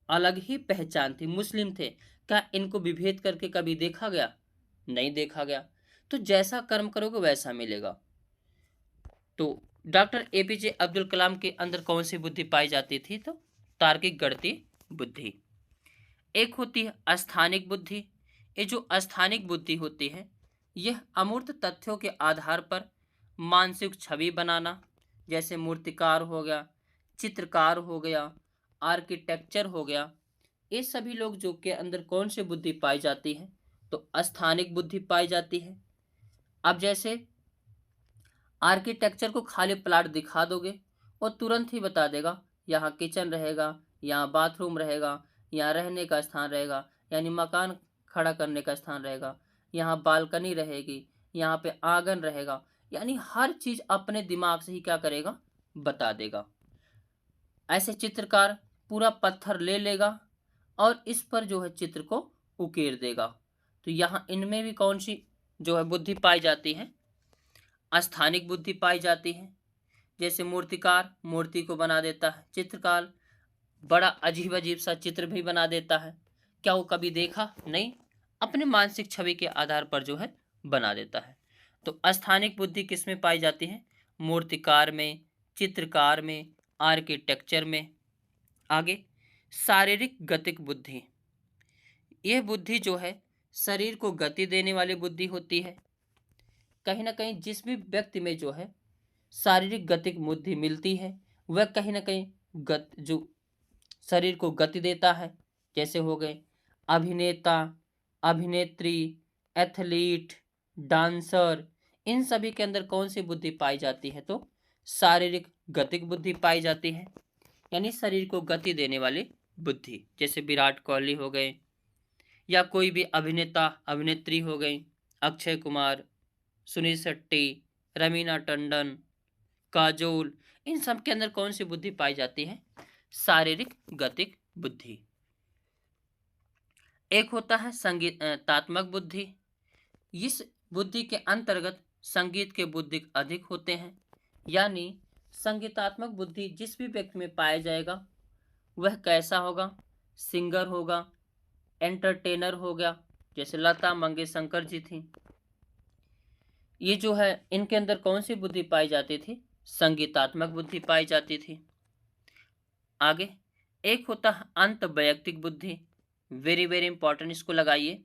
A: अलग ही पहचान थी। मुस्लिम थे, क्या इनको विभेद करके कभी देखा गया? नहीं देखा गया। तो जैसा कर्म करोगे वैसा मिलेगा। तो डॉक्टर एपीजे अब्दुल कलाम के अंदर कौन सी बुद्धि पाई जाती थी? तो तार्किक गणितीय बुद्धि। एक होती है अस्थानिक बुद्धि। ये जो अस्थानिक बुद्धि होती है, यह अमूर्त तथ्यों के आधार पर मानसिक छवि बनाना, जैसे मूर्तिकार हो गया, चित्रकार हो गया, आर्किटेक्चर हो गया, ये सभी लोग जो के अंदर कौन सी बुद्धि पाई जाती है? तो अस्थानिक बुद्धि पाई जाती है। अब जैसे आर्किटेक्चर को खाली प्लाट दिखा दोगे और तुरंत ही बता देगा यहाँ किचन रहेगा, यहाँ बाथरूम रहेगा, यहाँ रहने का स्थान रहेगा, यानी मकान खड़ा करने का स्थान रहेगा, यहाँ बालकनी रहेगी, यहाँ पे आंगन रहेगा, यानी हर चीज अपने दिमाग से ही क्या करेगा? बता देगा। ऐसे चित्रकार पूरा पत्थर ले लेगा और इस पर जो है चित्र को उकेर देगा। तो यहाँ इनमें भी कौन सी जो है बुद्धि पाई जाती है? अस्थानिक बुद्धि पाई जाती है। जैसे मूर्तिकार मूर्ति को बना देता है, चित्रकार बड़ा अजीब अजीब सा चित्र भी बना देता है। क्या वो कभी देखा? नहीं, अपने मानसिक छवि के आधार पर जो है बना देता है। तो अस्थानिक बुद्धि किस में पाई जाती है? मूर्तिकार में, चित्रकार में, आर्किटेक्चर में। आगे शारीरिक गतिक बुद्धि। यह बुद्धि जो है शरीर को गति देने वाली बुद्धि होती है। कहीं ना कहीं जिस भी व्यक्ति में जो है शारीरिक गतिक बुद्धि मिलती है, वह कहीं ना कहीं जो शरीर को गति देता है। जैसे हो गए अभिनेता, अभिनेत्री, एथलीट, डांसर, इन सभी के अंदर कौन सी बुद्धि पाई जाती है? तो शारीरिक गतिक बुद्धि पाई जाती है, यानी शरीर को गति देने वाली बुद्धि। जैसे विराट कोहली हो गए या कोई भी अभिनेता अभिनेत्री हो गई, अक्षय कुमार, सुनील शेट्टी, रवीना टंडन, काजोल, इन सब के अंदर कौन सी बुद्धि पाई जाती है? शारीरिक गतिक बुद्धि। एक होता है संगीतात्मक बुद्धि। इस बुद्धि के अंतर्गत संगीत के बुद्धि अधिक होते हैं, यानी संगीतात्मक बुद्धि जिस भी व्यक्ति में पाया जाएगा वह कैसा होगा? सिंगर होगा, एंटरटेनर हो गया, जैसे लता मंगेशकर जी थी। ये जो है इनके अंदर कौन सी बुद्धि पाई जाती थी? संगीतात्मक बुद्धि पाई जाती थी। आगे एक होता है अंत वैयक्तिक बुद्धि। वेरी वेरी इंपॉर्टेंट, इसको लगाइए,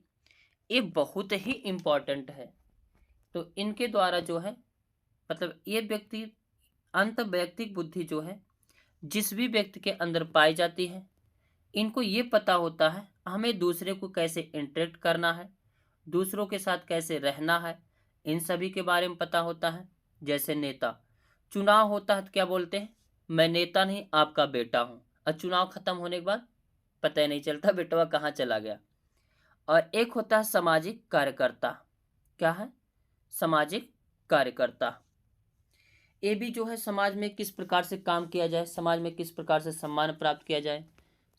A: ये बहुत ही इंपॉर्टेंट है। तो इनके द्वारा जो है मतलब ये व्यक्ति अंत वैयक्तिक बुद्धि जो है जिस भी व्यक्ति के अंदर पाई जाती है, इनको ये पता होता है हमें दूसरे को कैसे इंटरेक्ट करना है, दूसरों के साथ कैसे रहना है, इन सभी के बारे में पता होता है। जैसे नेता, चुनाव होता है तो क्या बोलते हैं? मैं नेता नहीं आपका बेटा हूँ, और चुनाव खत्म होने के बाद पता ही नहीं चलता बेटवा कहाँ चला गया। और एक होता है सामाजिक कार्यकर्ता। क्या है? सामाजिक कार्यकर्ता। ये भी जो है समाज में किस प्रकार से काम किया जाए, समाज में किस प्रकार से सम्मान प्राप्त किया जाए,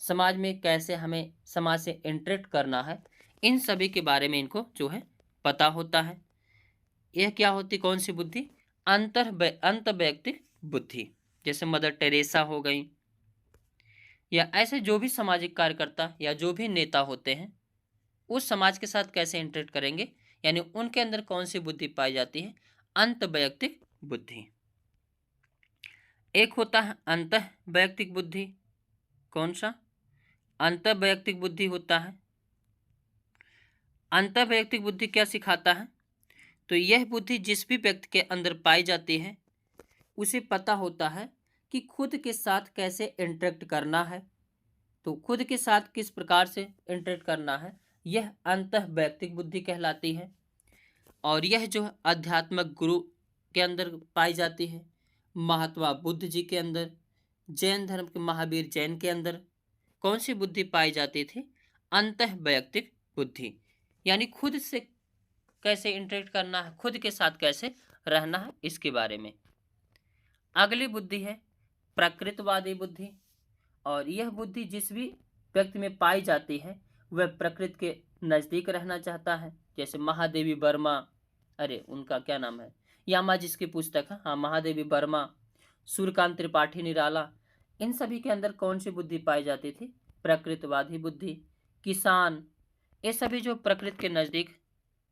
A: समाज में कैसे हमें समाज से इंटरेक्ट करना है, इन सभी के बारे में इनको जो है पता होता है। यह क्या होती, कौन सी बुद्धि? अंत वैयक्तिक बुद्धि। जैसे मदर टेरेसा हो गई या ऐसे जो भी सामाजिक कार्यकर्ता या जो भी नेता होते हैं उस समाज के साथ कैसे इंटरेक्ट करेंगे, यानी उनके अंदर कौन सी बुद्धि पाई जाती है, अंतःवैयक्तिक बुद्धि। एक होता है अंतःवैयक्तिक बुद्धि, कौन सा, अंतःवैयक्तिक बुद्धि होता है। अंतःवैयक्तिक बुद्धि क्या सिखाता है, तो यह बुद्धि जिस भी व्यक्ति के अंदर पाई जाती है उसे पता होता है कि खुद के साथ कैसे इंटरेक्ट करना है, तो खुद के साथ किस प्रकार से इंटरेक्ट करना है, यह अंतःवैयक्तिक बुद्धि कहलाती है। और यह जो है आध्यात्मिक गुरु के अंदर पाई जाती है, महात्मा बुद्ध जी के अंदर, जैन धर्म के महावीर जैन के अंदर कौन सी बुद्धि पाई जाती थी, अंतःवैयक्तिक बुद्धि, यानी खुद से कैसे इंटरेक्ट करना है, खुद के साथ कैसे रहना है, इसके बारे में। अगली बुद्धि है प्रकृतवादी बुद्धि, और यह बुद्धि जिस भी व्यक्ति में पाई जाती है वह प्रकृति के नज़दीक रहना चाहता है, जैसे महादेवी वर्मा, अरे उनका क्या नाम है, यामा जिसकी पुस्तक है, हाँ महादेवी वर्मा, सूर्यकांत त्रिपाठी निराला, इन सभी के अंदर कौन सी बुद्धि पाई जाती थी, प्रकृतवादी बुद्धि। किसान, ये सभी जो प्रकृति के नज़दीक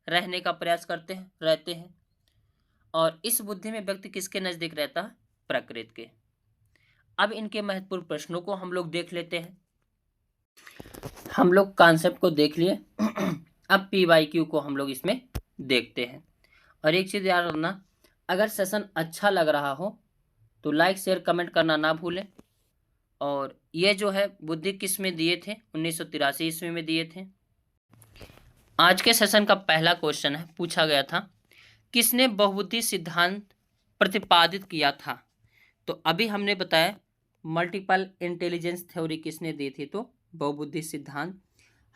A: रहने का प्रयास करते हैं, रहते हैं, और इस बुद्धि में व्यक्ति किसके नज़दीक रहता है, प्रकृति के। अब इनके महत्वपूर्ण प्रश्नों को हम लोग देख लेते हैं। हम लोग कॉन्सेप्ट को देख लिए, अब PYQ को हम लोग इसमें देखते हैं। और एक चीज़ याद रखना, अगर सेशन अच्छा लग रहा हो तो लाइक शेयर कमेंट करना ना भूलें। और ये जो है बुद्धि किस में दिए थे, 1983 ईस्वी में दिए थे। आज के सेशन का पहला क्वेश्चन है, पूछा गया था किसने बहुबुद्धि सिद्धांत प्रतिपादित किया था, तो अभी हमने बताया मल्टीपल इंटेलिजेंस थ्योरी किसने दी थी, तो बहुबुद्धि सिद्धांत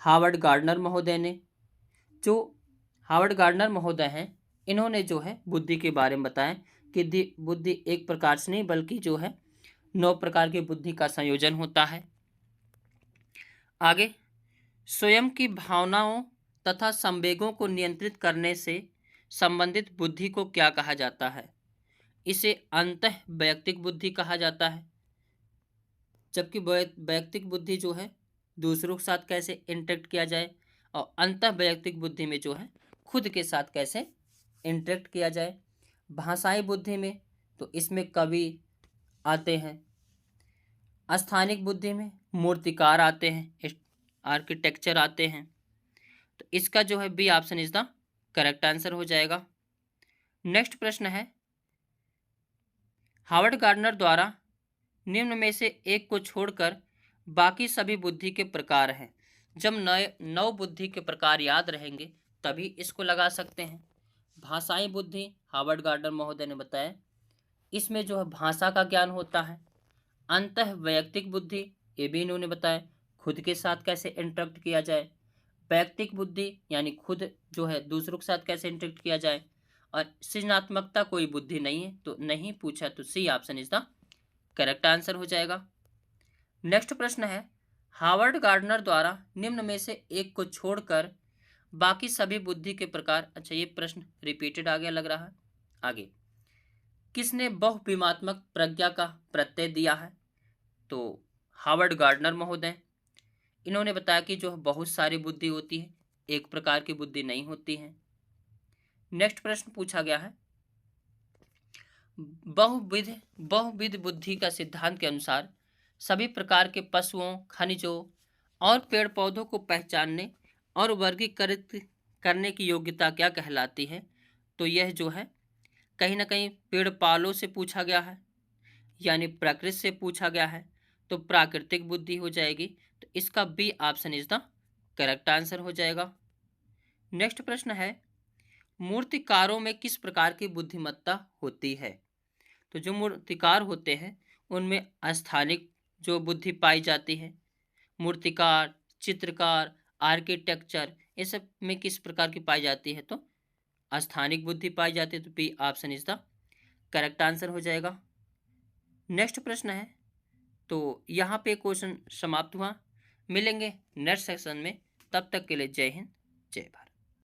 A: हार्वर्ड गार्डनर महोदय ने। जो हार्वर्ड गार्डनर महोदय हैं, इन्होंने जो है बुद्धि के बारे में बताया कि बुद्धि एक प्रकार से नहीं बल्कि जो है 9 प्रकार की बुद्धि का संयोजन होता है। आगे, स्वयं की भावनाओं तथा संवेगों को नियंत्रित करने से संबंधित बुद्धि को क्या कहा जाता है, इसे अंतःवैयक्तिक बुद्धि कहा जाता है। जबकि वैयक्तिक बुद्धि जो है दूसरों के साथ कैसे इंटरेक्ट किया जाए, और अंतःवैयक्तिक बुद्धि में जो है खुद के साथ कैसे इंटरेक्ट किया जाए। भाषाई बुद्धि में तो इसमें कवि आते हैं, स्थानिक बुद्धि में मूर्तिकार आते हैं, आर्किटेक्चर आते हैं, तो इसका जो है B option is the correct answer हो जाएगा। नेक्स्ट प्रश्न है, हार्वर्ड गार्डनर द्वारा निम्न में से एक को छोड़कर बाकी सभी बुद्धि के प्रकार हैं। जब 9 बुद्धि के प्रकार याद रहेंगे तभी इसको लगा सकते हैं। भाषाई बुद्धि हार्वर्ड गार्डनर महोदय ने बताया, इसमें जो है भाषा का ज्ञान होता है। अंतःवैयक्तिक बुद्धि, ये भी इन्होंने बताया खुद के साथ कैसे इंटरेक्ट किया जाए। वैयक्तिक बुद्धि यानी खुद जो है दूसरों के साथ कैसे इंटरेक्ट किया जाए। और सृजनात्मकता कोई बुद्धि नहीं है, तो नहीं पूछा तो C option is the correct answer हो जाएगा। नेक्स्ट प्रश्न है, हार्वर्ड गार्डनर द्वारा निम्न में से एक को छोड़कर बाकी सभी बुद्धि के प्रकार, अच्छा ये प्रश्न रिपीटेड आ गया लग रहा है। आगे, किसने बहुविमात्मक प्रज्ञा का प्रत्यय दिया है, तो हार्वर्ड गार्डनर महोदय। इन्होंने बताया कि जो बहुत सारी बुद्धि होती है, एक प्रकार की बुद्धि नहीं होती है। नेक्स्ट प्रश्न पूछा गया है, बहुविध बुद्धि का सिद्धांत के अनुसार सभी प्रकार के पशुओं, खनिजों और पेड़ पौधों को पहचानने और वर्गीकृत करने की योग्यता क्या कहलाती है, तो यह जो है कहीं ना कहीं पेड़ पालों से पूछा गया है, यानी प्रकृति से पूछा गया है, तो प्राकृतिक बुद्धि हो जाएगी, तो इसका B option is the correct answer हो जाएगा। नेक्स्ट प्रश्न है, मूर्तिकारों में किस प्रकार की बुद्धिमत्ता होती है, तो जो मूर्तिकार होते हैं उनमें स्थानिक जो बुद्धि पाई जाती है। मूर्तिकार, चित्रकार, आर्किटेक्चर, ये सब में किस प्रकार की पाई जाती है, तो स्थानिक बुद्धि पाई जाती है, तो B option is the correct answer हो जाएगा। नेक्स्ट प्रश्न है, तो यहाँ पे क्वेश्चन समाप्त हुआ। मिलेंगे नेक्स्ट सेक्शन में, तब तक के लिए जय हिंद जय भारत।